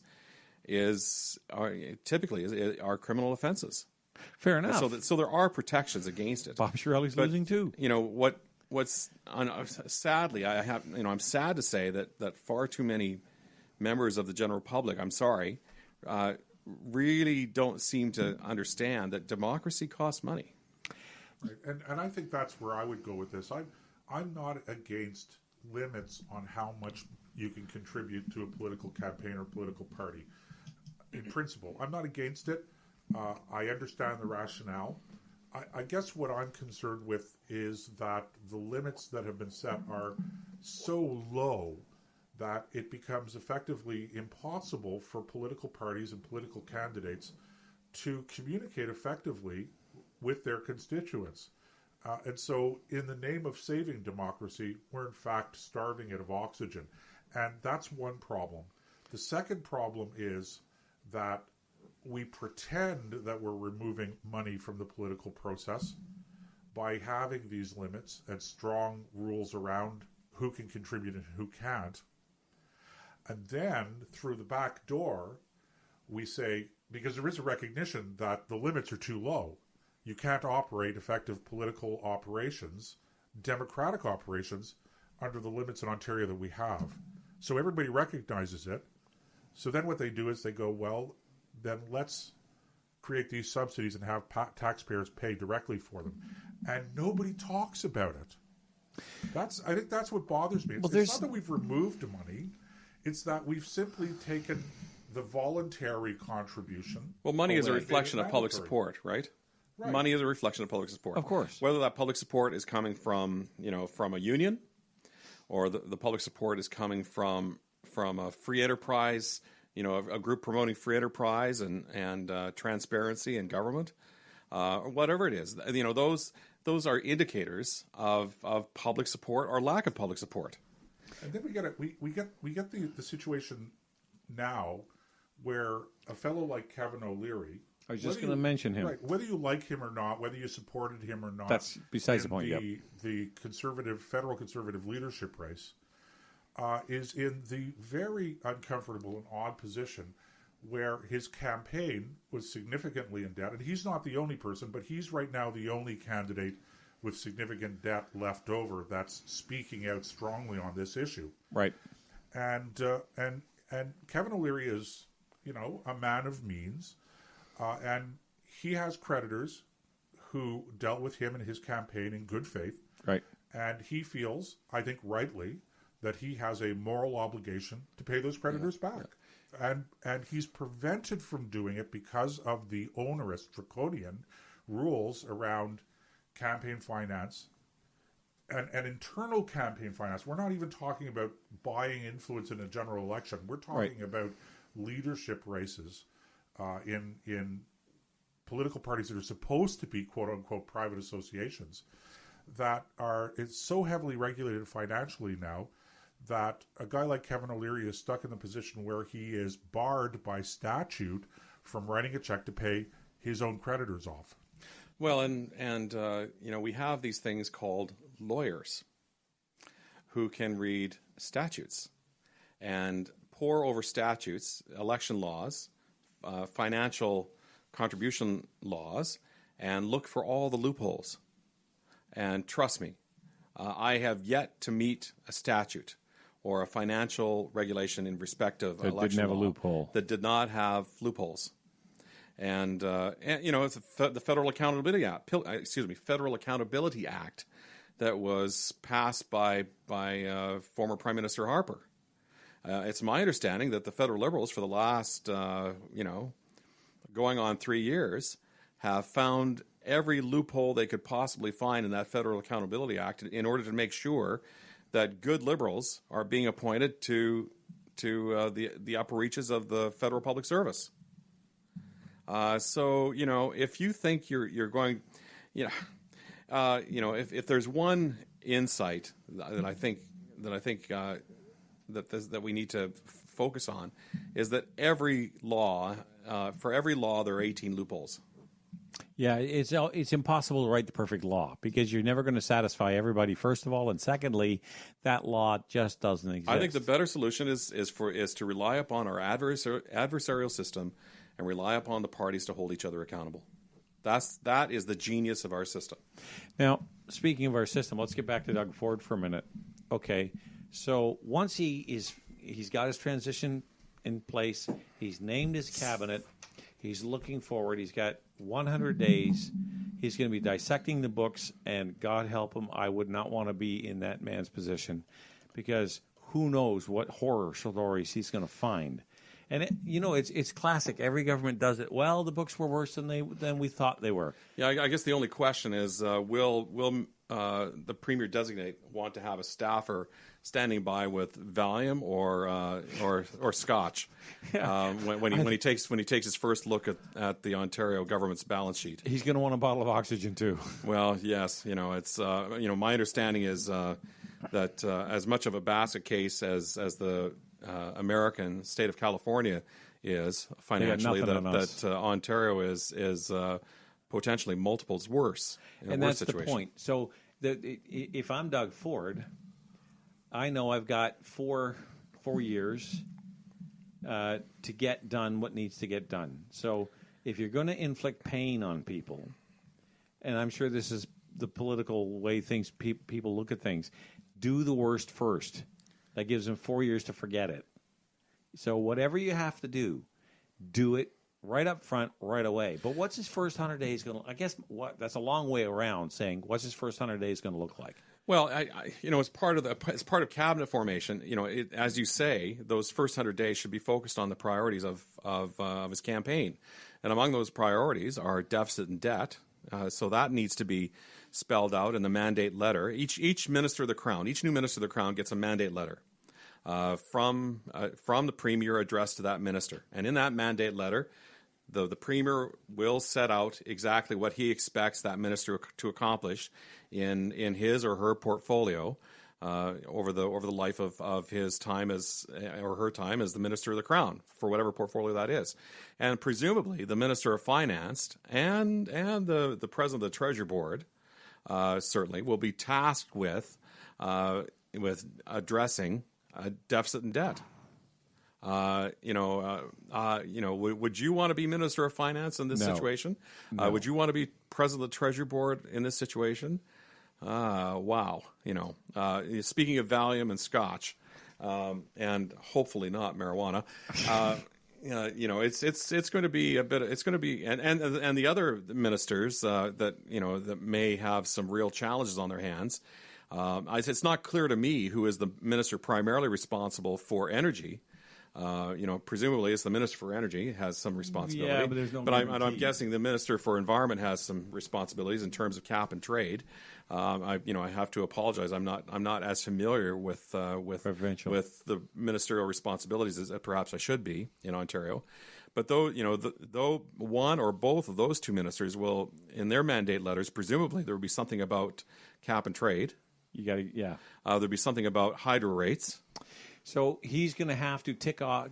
typically are criminal offenses. Fair enough. So there are protections against it. Bob Shirley's losing too. Sadly, I'm sad to say that far too many members of the general public, I'm sorry, really don't seem to understand that democracy costs money. Right. And I think that's where I would go with this. I'm not against limits on how much you can contribute to a political campaign or political party. In principle, I'm not against it. I understand the rationale. I guess what I'm concerned with is that the limits that have been set are so low that it becomes effectively impossible for political parties and political candidates to communicate effectively with their constituents. And so in the name of saving democracy, we're in fact starving it of oxygen. And that's one problem. The second problem is that we pretend that we're removing money from the political process by having these limits and strong rules around who can contribute and who can't. And then, through the back door, we say, because there is a recognition that the limits are too low, you can't operate effective political operations, democratic operations, under the limits in Ontario that we have. So everybody recognizes it. So then what they do is they go, well, then let's create these subsidies and have taxpayers pay directly for them. And nobody talks about it. I think that's what bothers me. It's not that we've removed money. It's that we've simply taken the voluntary contribution. Well, money is a reflection of public support, right? Right? Money is a reflection of public support. Of course. Whether that public support is coming from, from a union, or the public support is coming from a free enterprise, a group promoting free enterprise and transparency in government, or whatever it is. Those are indicators of public support or lack of public support. And then we get the situation now where a fellow like Kevin O'Leary, I was just going to mention him. Right, whether you like him or not, whether you supported him or not, that's besides the point. The federal conservative leadership race is in the very uncomfortable and odd position where his campaign was significantly in debt, and he's not the only person, but he's right now the only candidate with significant debt left over that's speaking out strongly on this issue. Right. And Kevin O'Leary is, a man of means, and he has creditors who dealt with him and his campaign in good faith. Right. And he feels, I think rightly, that he has a moral obligation to pay those creditors back. Yeah. And he's prevented from doing it because of the onerous, draconian rules around campaign finance and internal campaign finance. We're not even talking about buying influence in a general election. We're talking about leadership races in political parties that are supposed to be quote-unquote private associations that it's so heavily regulated financially now that a guy like Kevin O'Leary is stuck in the position where he is barred by statute from writing a check to pay his own creditors off. Well, and we have these things called lawyers who can read statutes and pore over statutes, election laws, financial contribution laws, and look for all the loopholes. And trust me, I have yet to meet a statute or a financial regulation in respect of election law didn't have a loophole. That did not have loopholes. And it's the Federal Accountability Act, Federal Accountability Act that was passed by former Prime Minister Harper. It's my understanding that the federal Liberals for the last, going on 3 years, have found every loophole they could possibly find in that Federal Accountability Act in order to make sure that good Liberals are being appointed to the upper reaches of the federal public service. So if you think you're going, if there's one insight that I think that we need to focus on, is that for every law there are 18 loopholes. Yeah, it's impossible to write the perfect law because you're never going to satisfy everybody, first of all, and secondly, that law just doesn't exist. I think the better solution is to rely upon our adversarial system and rely upon the parties to hold each other accountable. That is the genius of our system. Now, speaking of our system, let's get back to Doug Ford for a minute. Okay, so once he's got his transition in place, he's named his cabinet, he's looking forward, he's got 100 days, he's going to be dissecting the books, and God help him, I would not want to be in that man's position. because who knows what horror stories he's going to find. And it's classic. Every government does it. Well, the books were worse than we thought they were. Yeah, I guess the only question is, will the Premier designate want to have a staffer standing by with Valium or Scotch when he takes his first look at the Ontario government's balance sheet? He's going to want a bottle of oxygen too. Well, yes, it's my understanding is that as much of a basket case as the American state of California is financially, that Ontario is potentially multiples worse in a worse situation. That's the point. So if I'm Doug Ford, I know I've got 4 years to get done what needs to get done. So if you're going to inflict pain on people, and I'm sure this is the political way people look at things, do the worst first. That gives them 4 years to forget it. So whatever you have to do it right up front, right away. But what's his first 100 days going to? I guess that's a long way around saying what's his first 100 days going to look like. Well, as part of cabinet formation, as you say, those first 100 days should be focused on the priorities of his campaign, and among those priorities are deficit and debt. So that needs to be spelled out in the mandate letter. Each minister of the Crown, each new minister of the Crown gets a mandate letter from the Premier addressed to that minister. And in that mandate letter, the Premier will set out exactly what he expects that minister to accomplish in his or her portfolio over the life of his time or her time as the Minister of the Crown, for whatever portfolio that is. And presumably the Minister of Finance and the President of the Treasury Board certainly will be tasked with addressing deficit and debt. Would you want to be Minister of Finance in this situation? No. Would you want to be President of the Treasury Board in this situation? Wow. Speaking of Valium and Scotch, and hopefully not marijuana, it's going to be and the other ministers that may have some real challenges on their hands. It's not clear to me who is the minister primarily responsible for energy. Presumably it's the Minister for Energy has some responsibility. Yeah, but there's no. But I'm guessing the Minister for Environment has some responsibilities in terms of cap and trade. I have to apologize. I'm not as familiar with the ministerial responsibilities as perhaps I should be in Ontario. But though one or both of those two ministers will, in their mandate letters, presumably there will be something about cap and trade. There'll be something about hydro rates. So he's going to have to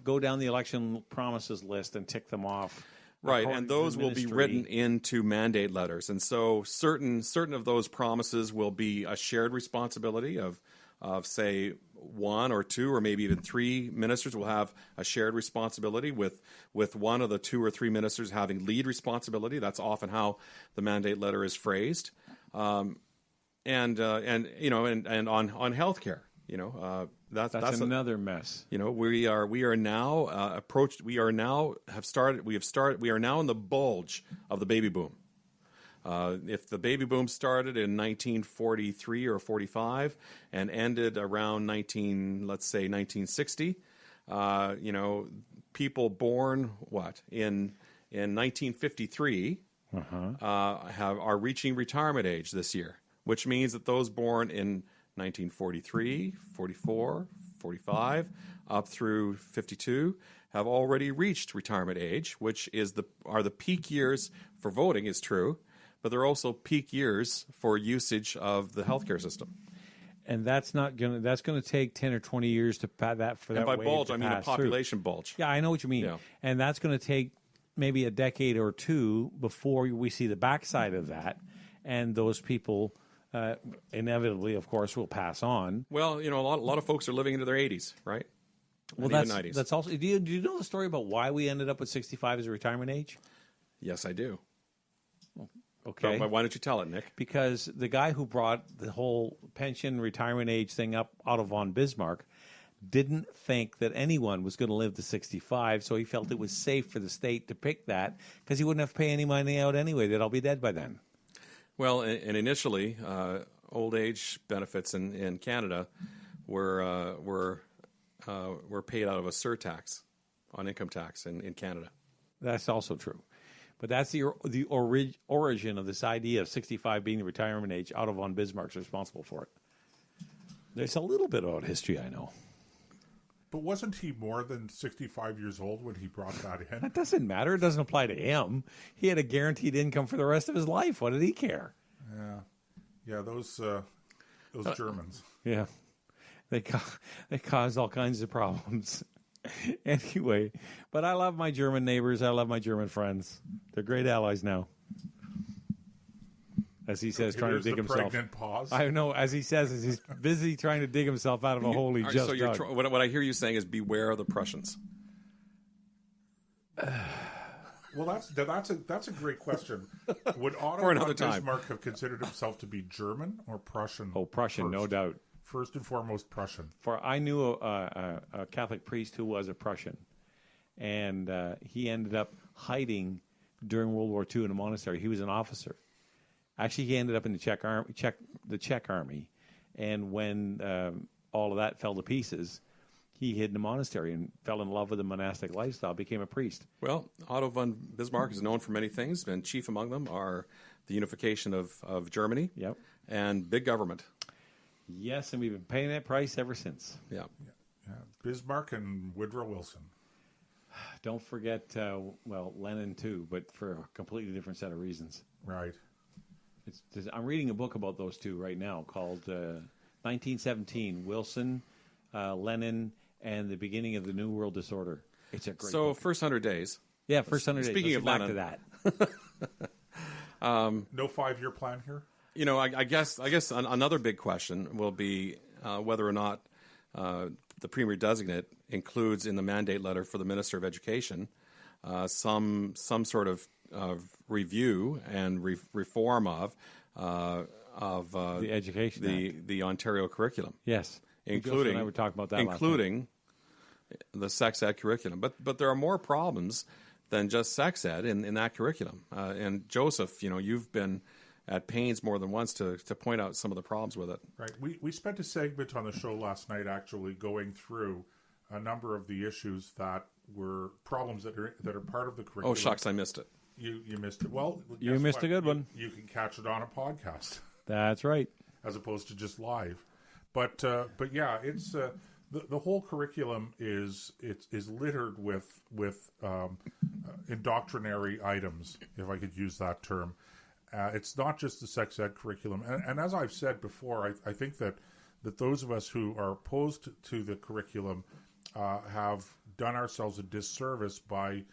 go down the election promises list and tick them off. Right, and those will be written into mandate letters. And so certain of those promises will be a shared responsibility of say, one or two or maybe even three ministers will have a shared responsibility with one of the two or three ministers having lead responsibility. That's often how the mandate letter is phrased. And on healthcare, that's another mess. We are now in the bulge of the baby boom. If the baby boom started in 1943 or 45 and ended around 1960, people born in 1953 are reaching retirement age this year, which means that those born in 1943, 44, 45, up through 52 have already reached retirement age, which are the peak years for voting, is true, but they're also peak years for usage of the healthcare system. And that's going to take 10 or 20 years to pass that for that. And by bulge, I mean a population bulge. Yeah, I know what you mean. Yeah. And that's going to take maybe a decade or two before we see the backside of that, and those people inevitably, of course, will pass on. Well, a lot of folks are living into their 80s, right? Well, that's 90s. That's also. Do you know the story about why we ended up with 65 as a retirement age? Yes, I do. Okay. So why don't you tell it, Nick? Because the guy who brought the whole pension retirement age thing up out of von Bismarck didn't think that anyone was going to live to 65, so he felt it was safe for the state to pick that because he wouldn't have to pay any money out anyway. They'd all be dead by then. Well, and initially, old age benefits in Canada were paid out of a surtax on income tax in Canada. That's also true. But that's the origin of this idea of 65 being the retirement age. Otto von Bismarck's responsible for it. There's a little bit of history, I know. But wasn't he more than 65 years old when he brought that in? That doesn't matter. It doesn't apply to him. He had a guaranteed income for the rest of his life. What did he care? Yeah, those Germans. Yeah, they caused all kinds of problems. Anyway, but I love my German neighbors. I love my German friends. They're great allies now. As he says, trying to dig himself. Pause. I know, as he says, as he's busy trying to dig himself out of a hole he just dug. What I hear you saying is beware of the Prussians. Well, that's a great question. Would Otto For another von time. Bismarck have considered himself to be German or Prussian? Oh, Prussian, first? no doubt. First and foremost, Prussian. For I knew a Catholic priest who was a Prussian, and he ended up hiding during World War II in a monastery. He was an officer. Actually, he ended up in the Czech army, and when all of that fell to pieces, he hid in a monastery and fell in love with the monastic lifestyle, became a priest. Well, Otto von Bismarck is known for many things, and chief among them are the unification of Germany Yep. and big government. Yes, and we've been paying that price ever since. Yeah. Bismarck and Woodrow Wilson. Don't forget, Lenin too, but for a completely different set of reasons. Right. I'm reading a book about those two right now called 1917, Wilson, Lenin, and the Beginning of the New World Disorder. It's a great book. First 100 days. Yeah, first 100 days. Speaking of back Lenin. to that. No 5-year plan here? You know, I guess another big question will be whether or not the Premier Designate includes in the mandate letter for the Minister of Education some sort of review and reform of The Education Act. the Ontario curriculum. Yes. Joseph including and I were talking about that including the sex ed curriculum. But there are more problems than just sex ed in that curriculum. And Joseph, you've been at pains more than once to point out some of the problems with it. Right. We spent a segment on the show last night actually going through a number of the issues that were problems that are part of the curriculum. Oh, shucks, I missed it. You missed it. Well, You guess missed what? a good one. You can catch it on a podcast That's right. as opposed to just live. But yeah, it's the whole curriculum is littered with indoctrinary items, if I could use that term. It's not just the sex ed curriculum, and as I've said before, I think that those of us who are opposed to the curriculum have done ourselves a disservice by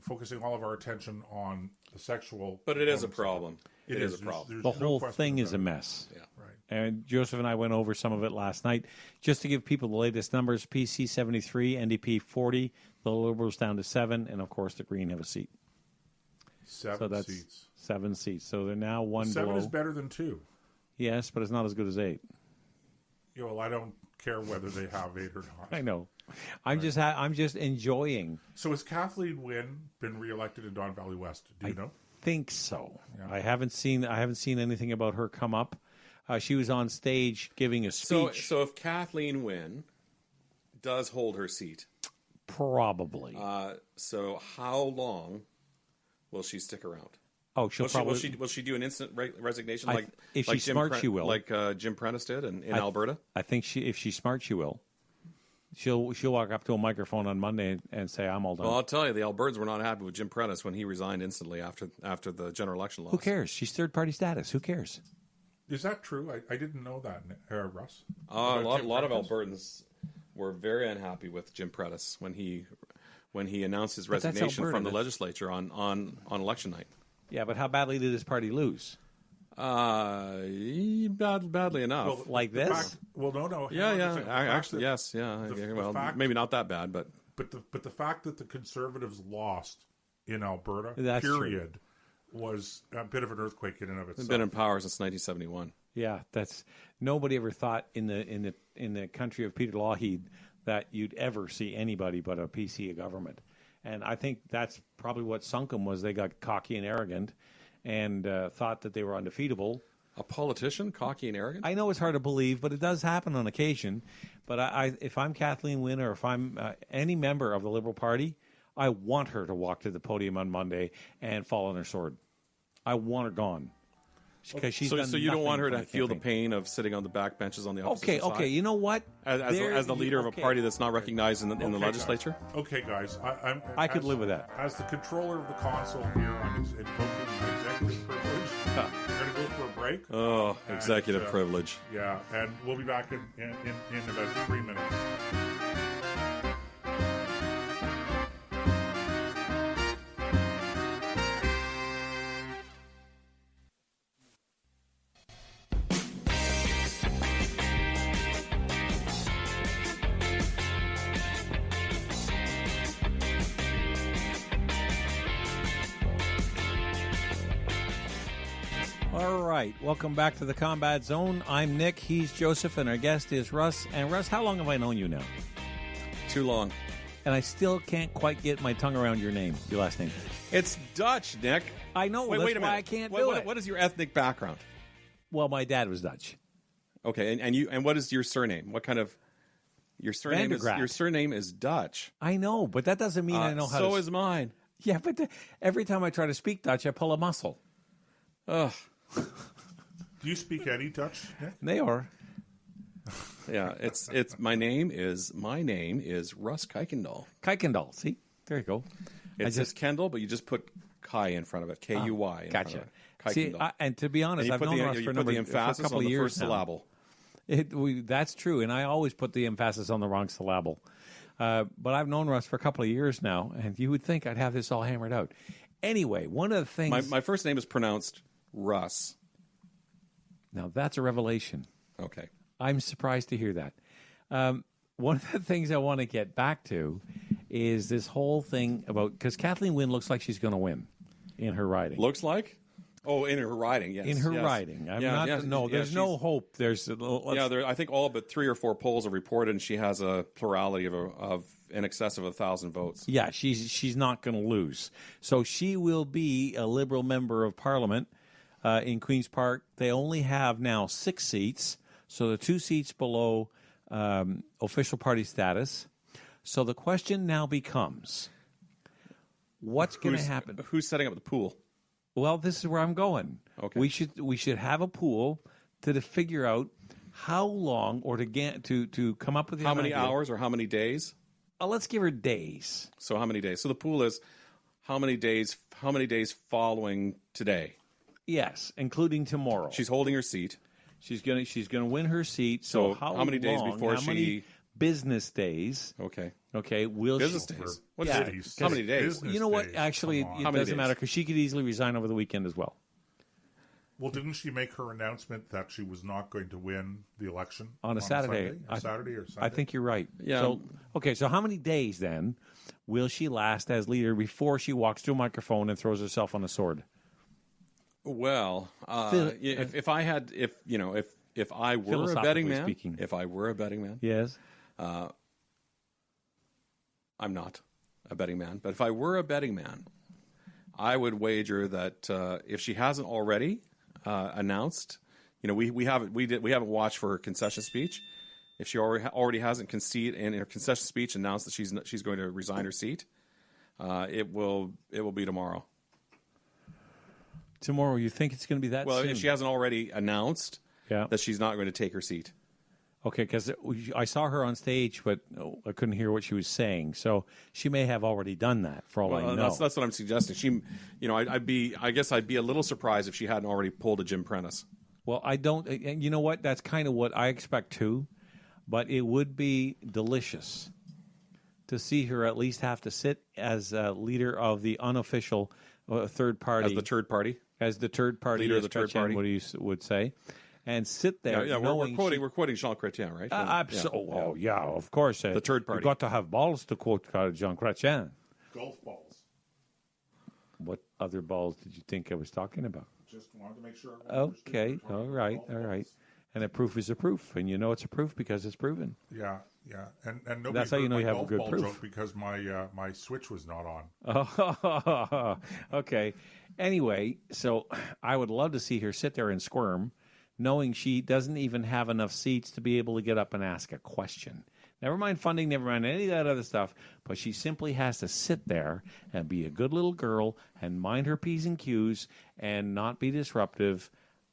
focusing all of our attention on the sexual. But it is a problem. It is a There's problem. The no whole question thing about is a it. mess. Yeah. Right. And Joseph and I went over some of it last night. Just to give people the latest numbers, PC 73, NDP 40, the Liberals down to 7, and of course the Green have a seat. Seven So that's seats. 7 seats. So they're now one 7 below. is better than 2. Yes, but it's not as good as 8. Well, I don't care whether they have 8 or not. I know. I'm just enjoying. So has Kathleen Wynne been reelected in Don Valley West? Do you know? Think so. Yeah. I haven't seen anything about her come up. She was on stage giving a speech. So if Kathleen Wynne does hold her seat, Probably. so how long will she stick around? Oh, she'll probably. Will she do an instant resignation if like she's smart, she will. like Jim Prentice did in Alberta? I think if she's smart, she will. She'll walk up to a microphone on Monday and say, "I'm all done." Well, I'll tell you, the Albertans were not happy with Jim Prentice when he resigned instantly after the general election loss. Who cares? She's third party status. Who cares? Is that true? I didn't know that, Russ. A About lot Jim of Prentice? Albertans were very unhappy with Jim Prentice when he announced his But that's resignation Alberta. from the legislature on election night. Yeah, but how badly did his party lose? Badly enough. Like the this? fact- well, no. hang Yeah, on a yeah. second. The fact Actually, that- yes, yeah. the Well, fact- maybe not that bad, but But the fact that the Conservatives lost in Alberta, That's true. period, was a bit of an earthquake in and of they've itself. been in power since 1971. Yeah, that's nobody ever thought in the country of Peter Lougheed that you'd ever see anybody but a PC government, and I think that's probably what sunk them was they got cocky and arrogant and thought that they were undefeatable. A politician, cocky and arrogant? I know it's hard to believe, but it does happen on occasion. But if I'm Kathleen Wynne or if I'm any member of the Liberal Party, I want her to walk to the podium on Monday and fall on her sword. I want her gone. Because she's so you don't want her to feel the pain of sitting on the back benches on the opposite side? Okay, you know what? As the leader of a party that's not recognized in the legislature? Guys. Okay, guys. I could live with that. As the controller of the console here, I'm invoking my executive privilege. We're going to go for a break. Oh, executive privilege. Yeah, and we'll be back in about 3 minutes. All right, welcome back to the Combat Zone. I'm Nick, he's Joseph, and our guest is Russ. And Russ, how long have I known you now? Too long. And I still can't quite get my tongue around your name, your last name. It's Dutch, Nick. I know, wait a minute. I can't do it. What is your ethnic background? Well, my dad was Dutch. Okay, and what is your surname? What kind of... Your surname is Dutch. I know, but that doesn't mean I know how to... So is mine. Yeah, but every time I try to speak Dutch, I pull a muscle. Ugh. Do you speak any Dutch, Nick? They are. Yeah, it's my name is Russ Kuykendall. Kuykendall. See, there you go. It's just Kendall, but you just put Kai in front of it. K-U-Y. Gotcha. See, and to be honest, I've known Russ for a couple of years now. Syllable. That's true, and I always put the emphasis on the wrong syllable. But I've known Russ for a couple of years now, and you would think I'd have this all hammered out. Anyway, one of the things... My first name is pronounced Russ. Now, that's a revelation. Okay. I'm surprised to hear that. One of the things I want to get back to is this whole thing about... Because Kathleen Wynne looks like she's going to win in her riding. Looks like? Oh, in her riding, yes. In her riding. There's no hope. I think all but 3 or 4 polls are reported, and she has a plurality of in excess of 1,000 votes. Yeah, she's not going to lose. So she will be a Liberal member of Parliament in Queen's Park. They only have now 6 seats, so the 2 seats below official party status. So the question now becomes, what's going to happen? Who's setting up the pool? Well, this is where I'm going. Okay. We should have a pool to figure out how long or to come up with how many hours or how many days. Let's give her days. So how many days? So the pool is how many days following today? Yes, including tomorrow. She's holding her seat. She's gonna win her seat. So how many days before how many business days? Okay. Business days. How many days? You know what? Actually, it doesn't matter because she could easily resign over the weekend as well. Well, didn't she make her announcement that she was not going to win the election on a Saturday? Saturday or Sunday? I think you're right. Yeah. So how many days then will she last as leader before she walks to a microphone and throws herself on a sword? Well, if I were a betting man, yes, I'm not a betting man, but if I were a betting man, I would wager that if she hasn't already announced, we haven't watched for her concession speech. If she already hasn't conceded in her concession speech announced that she's going to resign her seat, it will be tomorrow. Tomorrow, you think it's going to be that soon? Well, if she hasn't already announced that she's not going to take her seat. Okay, because I saw her on stage, but I couldn't hear what she was saying. So she may have already done that, for all I know. That's what I'm suggesting. She, I guess I'd be a little surprised if she hadn't already pulled a Jim Prentice. Well, I don't. And you know what? That's kind of what I expect too. But it would be delicious to see her at least have to sit as a leader of the unofficial third party. As the third party? As the third party. Leader of the third party. What you would say. And sit there. Yeah, we're quoting Jean Chrétien, right? Of course. The third party. You've got to have balls to quote Jean Chrétien. Golf balls. What other balls did you think I was talking about? Just wanted to make sure. Okay, all right. And a proof is a proof, and you know it's a proof because it's proven. Yeah, and nobody that's how you know you have a good proof. Joke because my switch was not on. Oh, okay. Anyway, so I would love to see her sit there and squirm knowing she doesn't even have enough seats to be able to get up and ask a question. Never mind funding, never mind any of that other stuff, but she simply has to sit there and be a good little girl and mind her P's and Q's and not be disruptive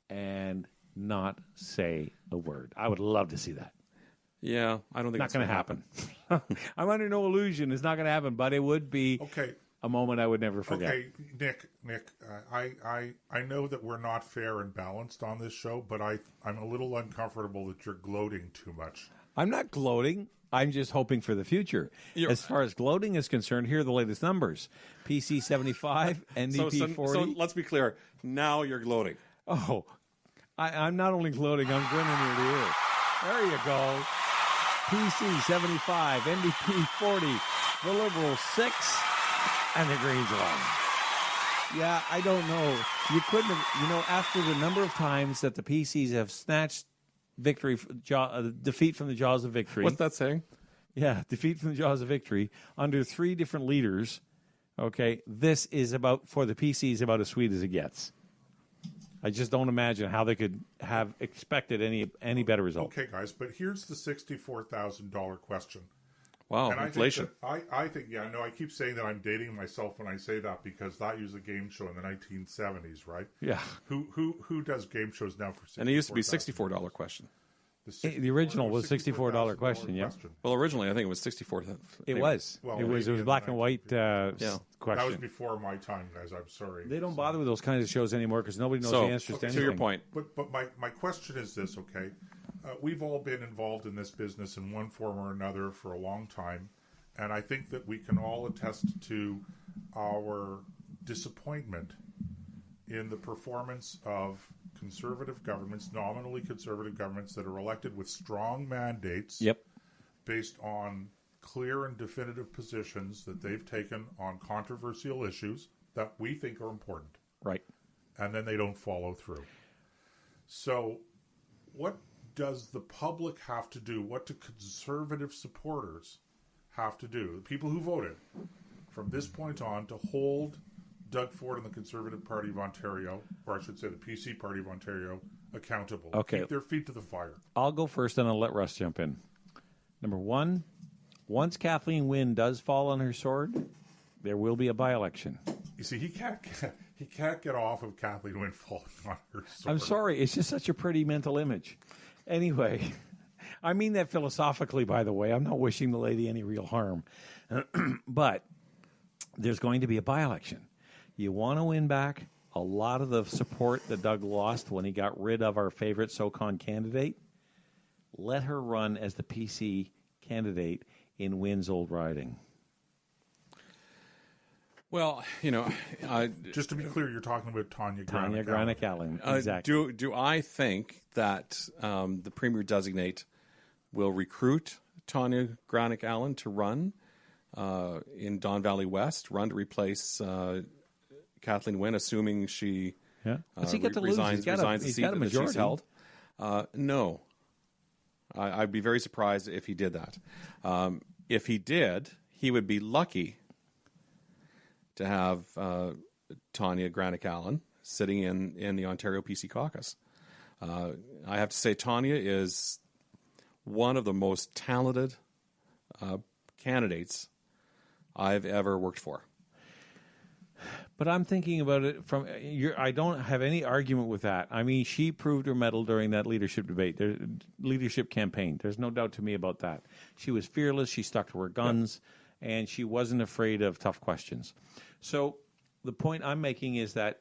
and not say a word. I would love to see that. Yeah, I don't think Not going to happen. I'm under no illusion it's not going to happen, but it would be a moment I would never forget. Okay, Nick, I know that we're not fair and balanced on this show, but I'm a little uncomfortable that you're gloating too much. I'm not gloating. I'm just hoping for the future. As far as gloating is concerned, here are the latest numbers. PC 75, NDP 40. So let's be clear. Now you're gloating. Oh, I'm not only gloating, I'm grinning ear to ear. There you go. PC 75, NDP 40, the Liberals 6, and the Greens 1. Yeah, I don't know. You couldn't have, after the number of times that the PCs have snatched defeat from the jaws of victory. What's that saying? Yeah, defeat from the jaws of victory under 3 different leaders. Okay, this is for the PCs about as sweet as it gets. I just don't imagine how they could have expected any better result. Okay, guys, but here's the $64,000 question. Wow, and inflation. I think, I keep saying that I'm dating myself when I say that because that was a game show in the 1970s, right? Yeah. Who does game shows now for $64,000? And it used to be $64 question. The original was $64 question, yeah. Well, originally I think it was $64. It was. Well, it was black and white question. That was before my time, guys. I'm sorry. They don't bother with those kinds of shows anymore because nobody knows the answers to anything. To your point. But my question is this, okay? We've all been involved in this business in one form or another for a long time, and I think that we can all attest to our disappointment in the performance of conservative governments, nominally conservative governments that are elected with strong mandates based on clear and definitive positions that they've taken on controversial issues that we think are important. Right. And then they don't follow through. So what does the public have to do? What do conservative supporters have to do? The people who voted from this point on to hold Doug Ford and the Conservative Party of Ontario, or I should say the PC Party of Ontario, accountable. Okay. Keep their feet to the fire. I'll go first and I'll let Russ jump in. Number one, once Kathleen Wynne does fall on her sword, there will be a by-election. You see, he can't get off of Kathleen Wynne falling on her sword. I'm sorry. It's just such a pretty mental image. Anyway, I mean that philosophically, by the way. I'm not wishing the lady any real harm. But there's going to be a by-election. You want to win back a lot of the support that Doug lost when he got rid of our favorite SoCon candidate. Let her run as the PC candidate in Wynne's old riding. Well, just to be clear, you're talking about Tanya Granick-Allen. Exactly. Do I think that the Premier designate will recruit Tanya Granick-Allen to run in Don Valley West, run to replace Kathleen Wynne, assuming she resigns the seat that she's held? No. I'd be very surprised if he did that. If he did, he would be lucky to have Tanya Granick-Allen sitting in the Ontario PC caucus. I have to say Tanya is one of the most talented candidates I've ever worked for. But I'm thinking about it I don't have any argument with that. I mean, she proved her mettle during that leadership debate, leadership campaign. There's no doubt to me about that. She was fearless. She stuck to her guns, and she wasn't afraid of tough questions. So the point I'm making is that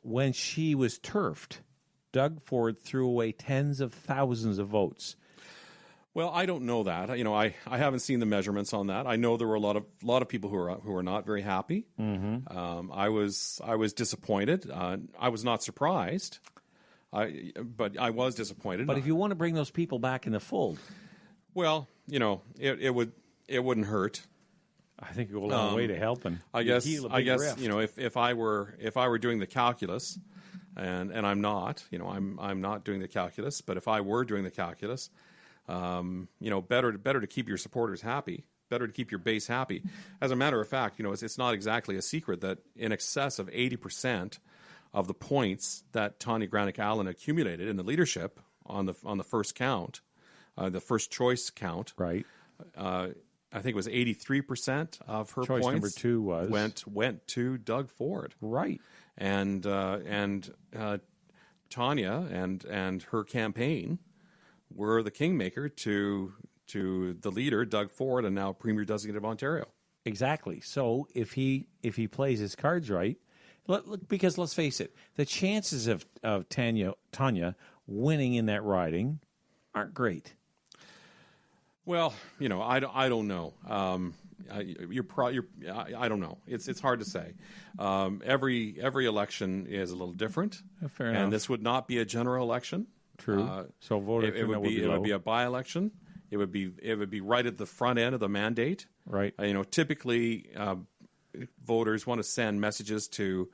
when she was turfed, Doug Ford threw away tens of thousands of votes. Well, I don't know that. I haven't seen the measurements on that. I know there were a lot of people who are not very happy. Mm-hmm. I was disappointed. I was not surprised. But I was disappointed. But if you want to bring those people back in the fold, well, it wouldn't hurt. I think it will go a long way to helping. I guess if I were doing the calculus, and I'm not, I'm not doing the calculus. But if I were doing the calculus. Better to keep your supporters happy, better to keep your base happy. As a matter of fact, it's not exactly a secret that in excess of 80% of the points that Tanya Granick-Allen accumulated in the leadership on the first count, the first choice count. Right. I think it was 83% of her Choice points number 2 was went to Doug Ford. Right. And Tanya and her campaign were the kingmaker to the leader, Doug Ford, and now Premier Designate of Ontario. Exactly. So if he plays his cards right, because let's face it, the chances of Tanya winning in that riding aren't great. Well, I don't know. I don't know. It's hard to say. Every election is a little different. Fair enough. And this would not be a general election. True. So voter turnout it would be a by-election. It would be right at the front end of the mandate. Right. Typically, voters want to send messages to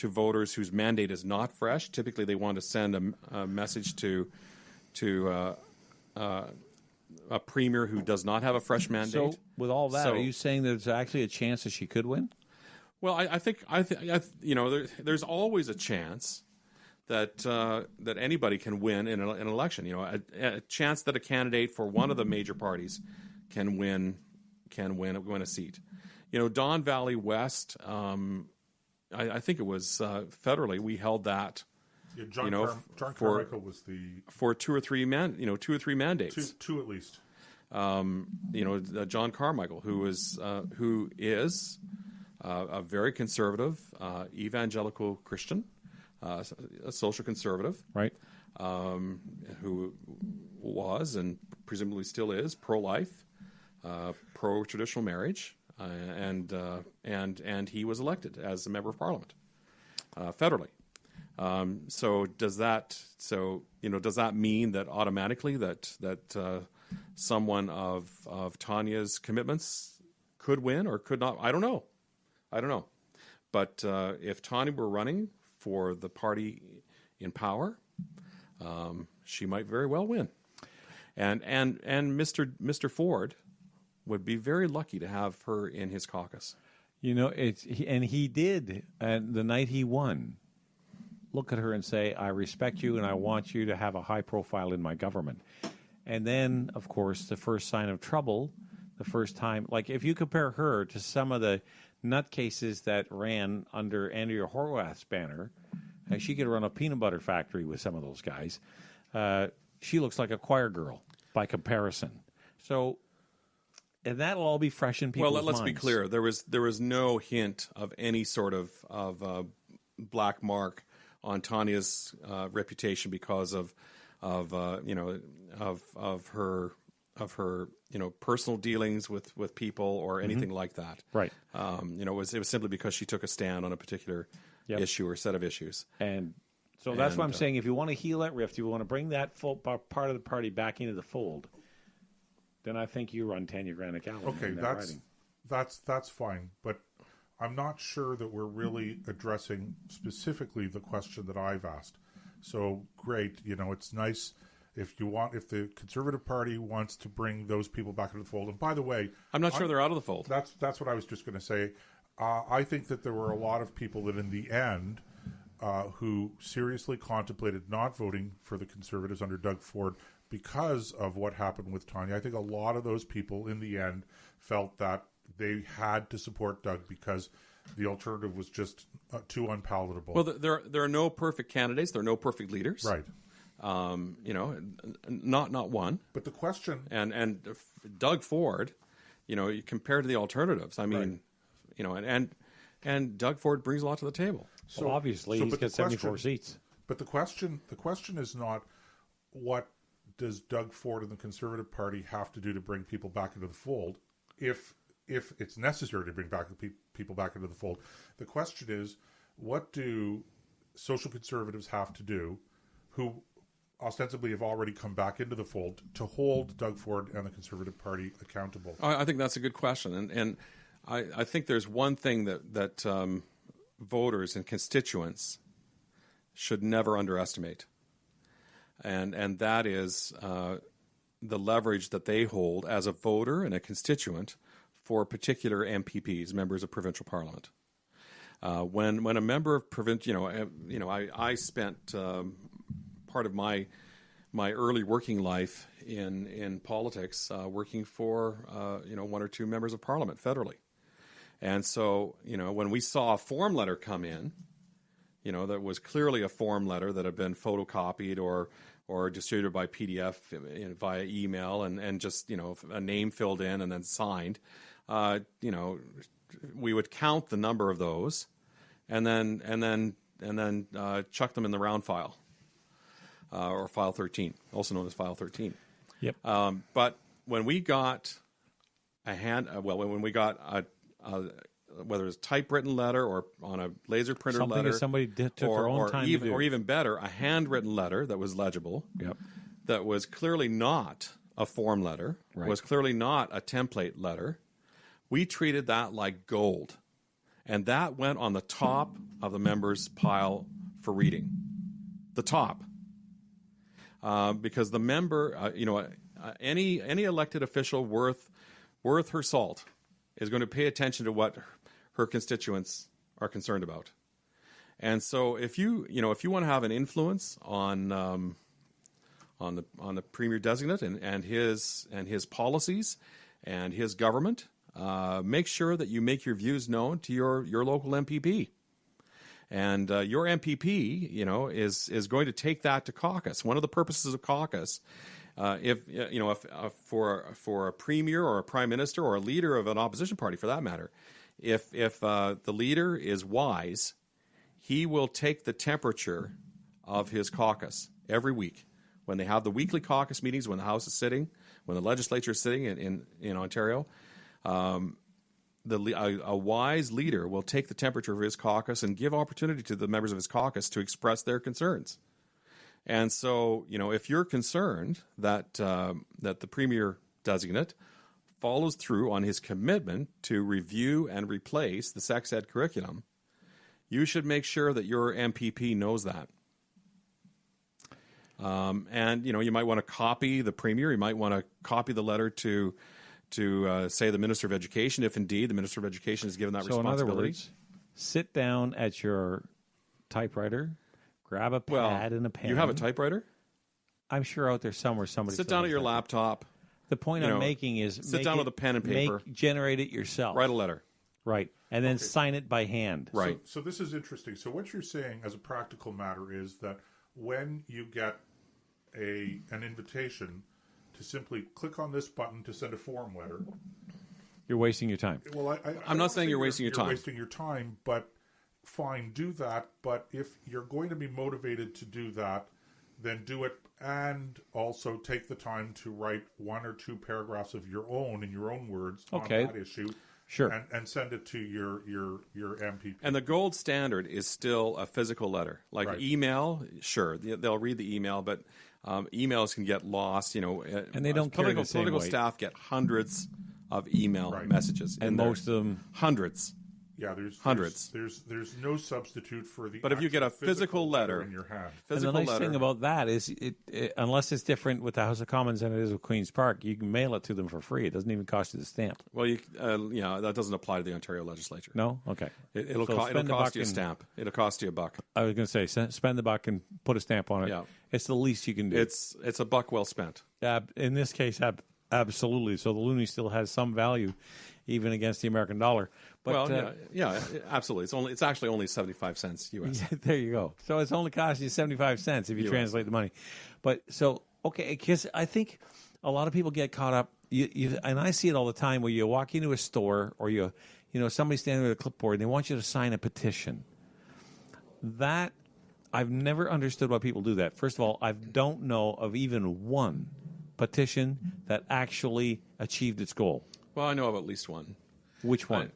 voters whose mandate is not fresh. Typically, they want to send a message to a premier who does not have a fresh mandate. So, with all that, are you saying there's actually a chance that she could win? Well, I think there's always a chance that anybody can win in an election. A chance that a candidate for one of the major parties can win a seat. Don Valley West. I think it was federally we held that. Yeah, John Carmichael was for two or three mandates. Two at least. John Carmichael, who is a very conservative evangelical Christian, a social conservative, right? Who was and presumably still is pro-life, pro-traditional marriage, and he was elected as a member of Parliament federally. So does that mean that automatically that someone of Tanya's commitments could win or could not? I don't know. But if Tanya were running for the party in power, she might very well win. And Mr. Ford would be very lucky to have her in his caucus. He did, and the night he won, look at her and say, I respect you and I want you to have a high profile in my government. And then, of course, the first sign of trouble, the first time, like if you compare her to some of the nutcases that ran under Andrea Horwath's banner, she could run a peanut butter factory with some of those guys. She looks like a choir girl by comparison. So, and that'll all be fresh in people's minds. Well, let's be clear. There was no hint of any sort of black mark on Tanya's reputation because of her personal dealings with people or anything like that. Right. It was simply because she took a stand on a particular issue or set of issues. And so that's what I'm saying. If you want to heal that rift, you want to bring that full part of the party back into the fold, then I think you run Tanya Granick-Allen. Okay, that's fine, but I'm not sure that we're really addressing specifically the question that I've asked. So great, it's nice if the Conservative Party wants to bring those people back into the fold. And by the way, I'm not sure they're out of the fold. That's what I was just going to say. I think that there were a lot of people that in the end who seriously contemplated not voting for the Conservatives under Doug Ford because of what happened with Tanya. I think a lot of those people in the end felt that they had to support Doug because the alternative was just too unpalatable. Well, there are no perfect candidates. There are no perfect leaders. Right. Not one. But the question... And Doug Ford, compared to the alternatives, I mean, right. And Doug Ford brings a lot to the table. So obviously he's got 74 seats. But the question is not what does Doug Ford and the Conservative Party have to do to bring people back into the fold if it's necessary to bring back people back into the fold. The question is, what do social conservatives have to do who ostensibly have already come back into the fold to hold Doug Ford and the Conservative Party accountable? I think that's a good question. And I think there's one thing that voters and constituents should never underestimate. And that is the leverage that they hold as a voter and a constituent for particular MPPs, members of provincial parliament. When a member of I spent part of my early working life in politics working for one or two members of parliament federally, and so when we saw a form letter come in, that was clearly a form letter that had been photocopied or distributed by PDF via email and just a name filled in and then signed, we would count the number of those, and then chuck them in the round file, or file 13, also known as file 13. Yep. But when we got when we got whether it was a typewritten letter or on a laser printer something letter, that somebody took their own time to do, or even better, a handwritten letter that was legible, yep, that was clearly not a form letter, right, was clearly not a template letter, we treated that like gold. And that went on the top of the members' pile for reading. The top. Because the member, any elected official worth her salt is going to pay attention to what her constituents are concerned about. And so if you want to have an influence on the premier designate and his policies and his government, make sure that you make your views known to your local MPP. And your MPP, is going to take that to caucus. One of the purposes of caucus, if for a premier or a prime minister or a leader of an opposition party, for that matter, if the leader is wise, he will take the temperature of his caucus every week when they have the weekly caucus meetings, when the House is sitting, when the legislature is sitting in Ontario. A wise leader will take the temperature of his caucus and give opportunity to the members of his caucus to express their concerns. And so, if you're concerned that the premier designate follows through on his commitment to review and replace the sex ed curriculum, you should make sure that your MPP knows that. And you might want to copy the premier. You might want to copy the letter to say the Minister of Education, if indeed the Minister of Education is given that responsibility. So in other words, sit down at your typewriter, grab a pad and a pen. You have a typewriter? I'm sure out there somewhere somebody. Sit down at your laptop. The point I'm making is sit down with a pen and paper. Generate it yourself. Write a letter. Right. And then sign it by hand. Right. So this is interesting. So what you're saying as a practical matter is that when you get an invitation to simply click on this button to send a form letter, you're wasting your time. Well, I'm not saying you're wasting your time. You're wasting your time, but fine, do that. But if you're going to be motivated to do that, then do it, and also take the time to write one or two paragraphs of your own, in your own words, on that issue. Sure. And send it to your MPP. And the gold standard is still a physical letter. Like email, sure, they'll read the email, but emails can get lost. And they don't carry the same political weight. staff get hundreds of email messages, and most of them hundreds. Yeah, there's hundreds. There's no substitute for the. But if you get a physical letter in your hand, and the nice thing about that is, it unless it's different with the House of Commons than it is with Queen's Park, you can mail it to them for free. It doesn't even cost you the stamp. Well, that doesn't apply to the Ontario legislature. No, okay. It'll cost you a stamp. It'll cost you $1. I was going to say, spend the buck and put a stamp on it. Yeah. It's the least you can do. It's $1 well spent. In this case, absolutely. So the loonie still has some value, even against the American dollar. But, yeah, absolutely. It's actually only 75 cents US. There you go. So it's only costing you 75 cents if you translate the money. But because I think a lot of people get caught up, and I see it all the time, where you walk into a store or somebody's standing with a clipboard and they want you to sign a petition. That I've never understood why people do that. First of all, I don't know of even one petition that actually achieved its goal. Well, I know of at least one. Which one?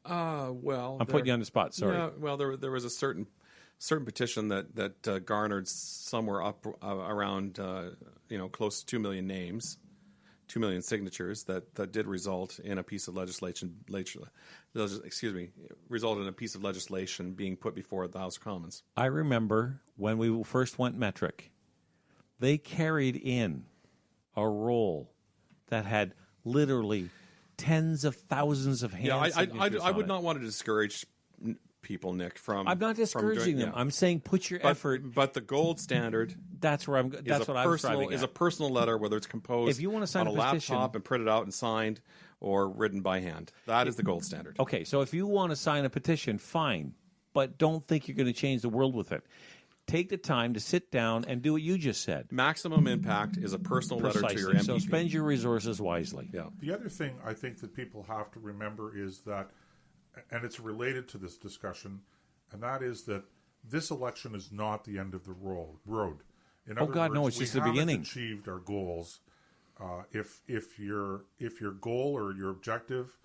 Well, I'm putting you on the spot. Sorry. Yeah, well, there was a certain petition that garnered somewhere up around close to 2 million names, 2 million signatures that did result in a piece of legislation. Resulted in a piece of legislation being put before the House of Commons. I remember when we first went metric, they carried in a roll that had literally tens of thousands of hand signatures. I would not want to discourage people, Nick, from. I'm not discouraging them. Yeah. I'm saying put your effort. But the gold standard. That's where I'm. That's what I'm striving Is at. a personal letter, whether it's composed If you want to sign on a a petition, laptop and printed out and signed, or written by hand. That is the gold standard. Okay, so if you want to sign a petition, fine, but don't think you're going to change the world with it. Take the time to sit down and do what you just said. Maximum impact is a personal letter to your MPP. So spend your resources wisely. Yeah. The other thing I think that people have to remember is that, and it's related to this discussion, and that is that this election is not the end of the road. In other God, words, no, it's just the beginning. Achieved our goals. If your goal or your objective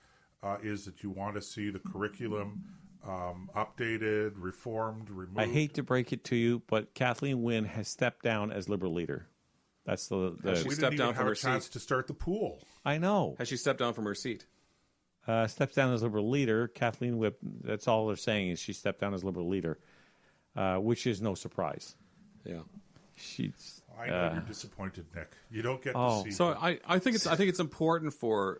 is that you want to see the curriculum updated, reformed, removed. I hate to break it to you, but Kathleen Wynne has stepped down as Liberal leader. That's the we stepped didn't down even from have her a chance seat. to start the pool. I know. Has she stepped down from her seat? Steps down as Liberal leader. Kathleen Whip, that's all they're saying is she stepped down as Liberal leader, which is no surprise. Yeah. She's. I know you're disappointed, Nick. You don't get to see. So I think it's important for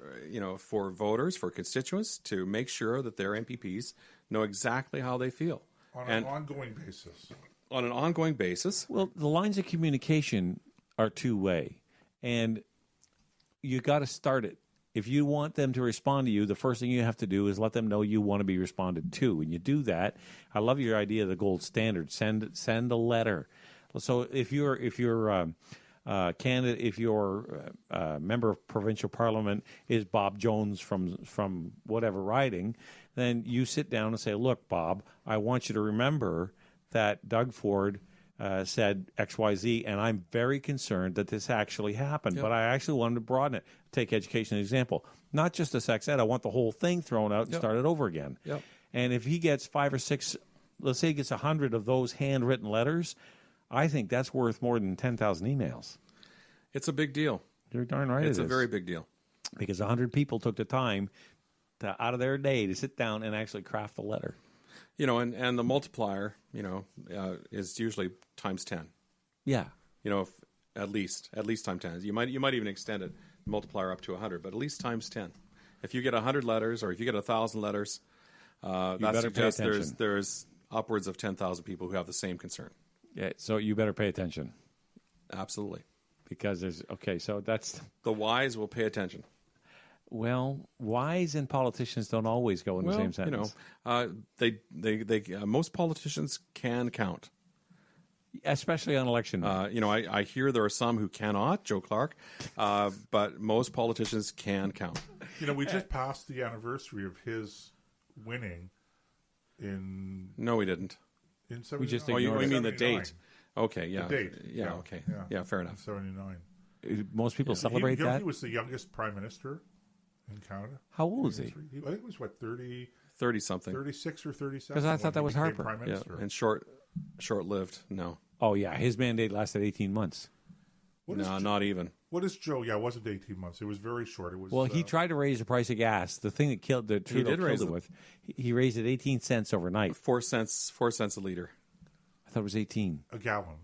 for voters, for constituents, to make sure that their MPPs know exactly how they feel on an ongoing basis. On an ongoing basis. Well, the lines of communication are two-way, and you got to start it. If you want them to respond to you, the first thing you have to do is let them know you want to be responded to. And you do that. I love your idea of the gold standard. Send a letter. So if your candidate, if your member of provincial parliament is Bob Jones from whatever riding, then you sit down and say, "Look, Bob, I want you to remember that Doug Ford said X, Y, Z, and I'm very concerned that this actually happened. But I actually wanted to broaden it. Take education as an example, not just a sex ed. I want the whole thing thrown out and start it over again. Yep. And if he gets 5 or 6, let's say he gets 100 of those handwritten letters, I think that's worth more than 10,000 emails. It's a big deal. You're darn right. It's a very big deal because 100 people took the time out of their day to sit down and actually craft a letter. And the multiplier, is usually times 10. Yeah. At least times 10. You might even extend it, multiplier up to 100, but at least times 10. If you get 100 letters, or if you get 1,000 letters, that suggests there's upwards of 10,000 people who have the same concern. Yeah. So you better pay attention. Absolutely. Because so that's the wise will pay attention. Well, wise and politicians don't always go in the same sentence. Most politicians can count, especially on election day. I hear there are some who cannot. Joe Clark, but most politicians can count. We just passed the anniversary of his winning. No, we didn't. In 79. We just you mean 79. the date? Okay, yeah. The date. Yeah, okay. Yeah, fair enough. 79. Most people celebrate that. He was the youngest prime minister in Canada. How old was he? I think it was 30-something. 36 or 37. Because I thought that was Harper. Prime minister. And short-lived. No. Oh yeah, his mandate lasted 18 months. Not even. What is Joe? Yeah, it wasn't 18 months. It was very short. It was. Well, he tried to raise the price of gas. The thing that Trudeau killed it with. He raised it 18 cents overnight. 4 cents a liter. I thought it was 18. A gallon.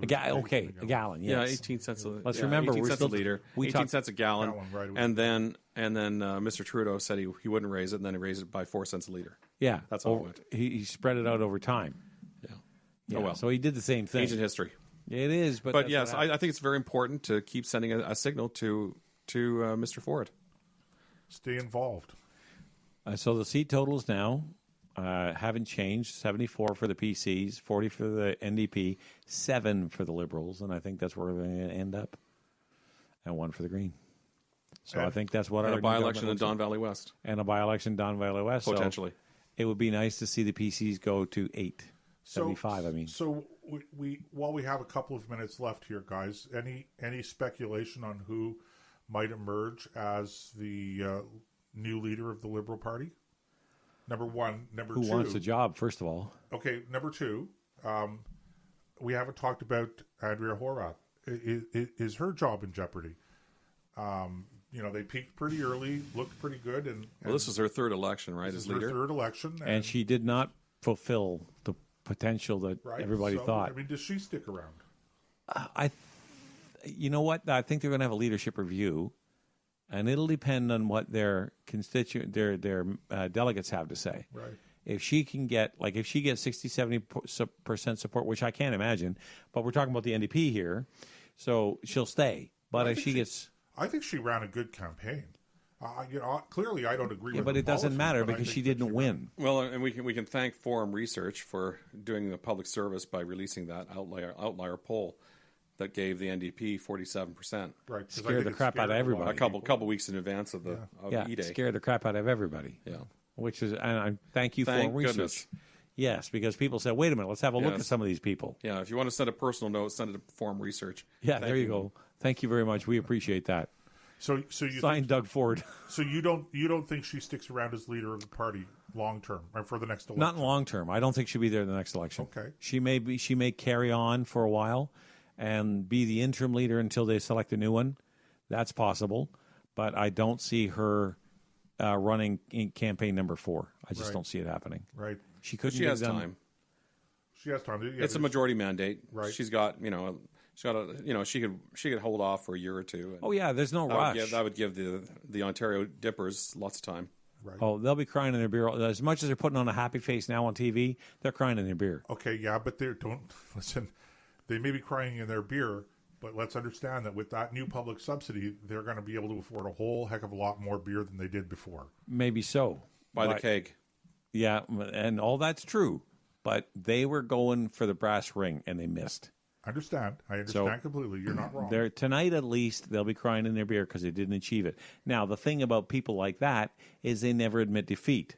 A gallon. Yes. Yeah, 18 cents a liter. Let's remember, 18 we're cents still a liter. 18 cents a gallon. Right, and then Mr. Trudeau said he wouldn't raise it, and then he raised it by 4 cents a liter. Yeah, that's all it went. He spread it out over time. Yeah. Oh well. So he did the same thing. Ancient history. It is, but yes, I think it's very important to keep sending a signal to Mr. Ford. Stay involved. So the seat totals now haven't changed. 74 for the PCs, 40 for the NDP, 7 for the Liberals, and I think that's where they're going to end up. And 1 for the Green. So I think that's what our by-election in Don Valley West. And a by-election in Don Valley West. Potentially. So it would be nice to see the PCs go to 8. 75, I mean. So while we have a couple of minutes left here, guys, any speculation on who might emerge as the new leader of the Liberal Party? Number one. Number two. Who wants the job, first of all? Okay, number two. We haven't talked about Andrea Horwath. Is her job in jeopardy? They peaked pretty early, looked pretty good, and this was her third election, right? As leader, her third election, and she did not fulfill the potential that everybody thought. I mean, does she stick around? You know what? I think they're going to have a leadership review, and it'll depend on what their delegates have to say. Right. if she can get, like, if she gets 60, 70% support, which I can't imagine, but we're talking about the NDP here, so she'll stay. But if she gets... I think she ran a good campaign. Clearly I don't agree with but her it doesn't policies, matter but I because think she that didn't win. Well, and we can thank Forum Research for doing the public service by releasing that outlier poll that gave the NDP 47%. Right. Scared the crap out of everybody. A couple weeks in advance of the E-Day. Scared the crap out of everybody. Yeah. Which is, and I thank you Thank for research. goodness. Yes, because people said, wait a minute, let's have a look at some of these people. Yeah, if you want to send a personal note, send it to Forum Research. Yeah, there you go. Thank you very much. We appreciate that. So you Signed Doug Ford. So you don't think she sticks around as leader of the party long term or for the next election? Not long term. I don't think she'll be there in the next election. Okay. She may carry on for a while and be the interim leader until they select a new one. That's possible, but I don't see her running in campaign number 4. I just don't see it happening. Right. She couldn't. She has time. She has time. Yeah, It's a majority mandate. Right. She's got she could hold off for a year or two. Oh yeah, there's no rush. That would give the Ontario Dippers lots of time. Right. Oh, they'll be crying in their beer. As much as they're putting on a happy face now on TV, they're crying in their beer. Okay, yeah, but listen. They may be crying in their beer, but let's understand that with that new public subsidy, they're going to be able to afford a whole heck of a lot more beer than they did before. Maybe so. By the keg. Yeah, and all that's true. But they were going for the brass ring, and they missed. I understand completely. You're not wrong. Tonight, at least, they'll be crying in their beer because they didn't achieve it. Now, the thing about people like that is they never admit defeat.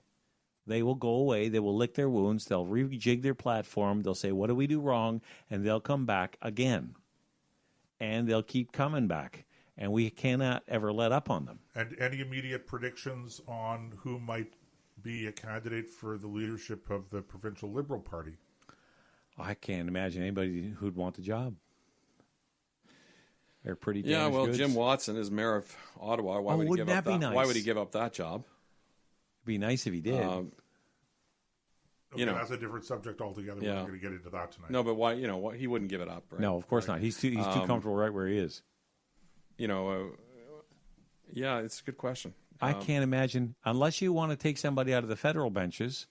They will go away. They will lick their wounds. They'll rejig their platform. They'll say, what do we do wrong? And they'll come back again. And they'll keep coming back. And we cannot ever let up on them. And any immediate predictions on who might be a candidate for the leadership of the Provincial Liberal Party? I can't imagine anybody who'd want the job. They're pretty damaged Yeah, well, goods. Jim Watson is mayor of Ottawa. Why would he wouldn't give up that be nice? Why would he give up that job? It'd be nice if he did. Okay, that's a different subject altogether. We're not going to get into that tonight. No, but why? He wouldn't give it up, right? No, of course not. He's too comfortable right where he is. Yeah, it's a good question. I can't imagine, unless you want to take somebody out of the federal benches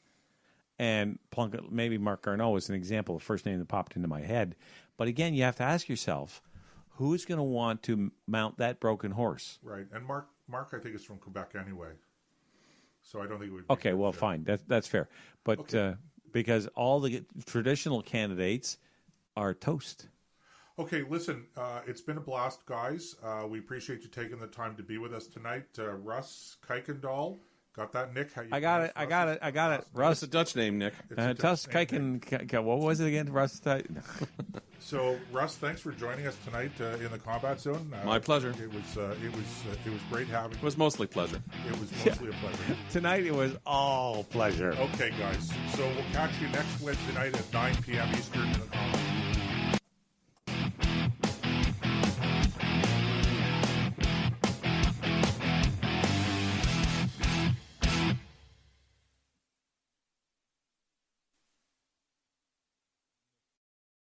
and plunk it, maybe Mark Garneau is an example, the first name that popped into my head. But again, you have to ask yourself, who's going to want to mount that broken horse? Right. And Mark, I think, is from Quebec anyway. So I don't think it would be Okay, well, fine. That's fair. But because all the traditional candidates are toast. Okay, listen, it's been a blast, guys. We appreciate you taking the time to be with us tonight. Russ Kuykendall. Got that, Nick? I got it. Russ. It's a Dutch name, Nick. Tuss Kuykendall. What was it again? Russ. So, Russ, thanks for joining us tonight in the Combat Zone. My pleasure. It was great having you. It was mostly pleasure. It was mostly a pleasure. Tonight it was all pleasure. Okay, guys. So we'll catch you next Wednesday night at 9 p.m. Eastern in the Combat.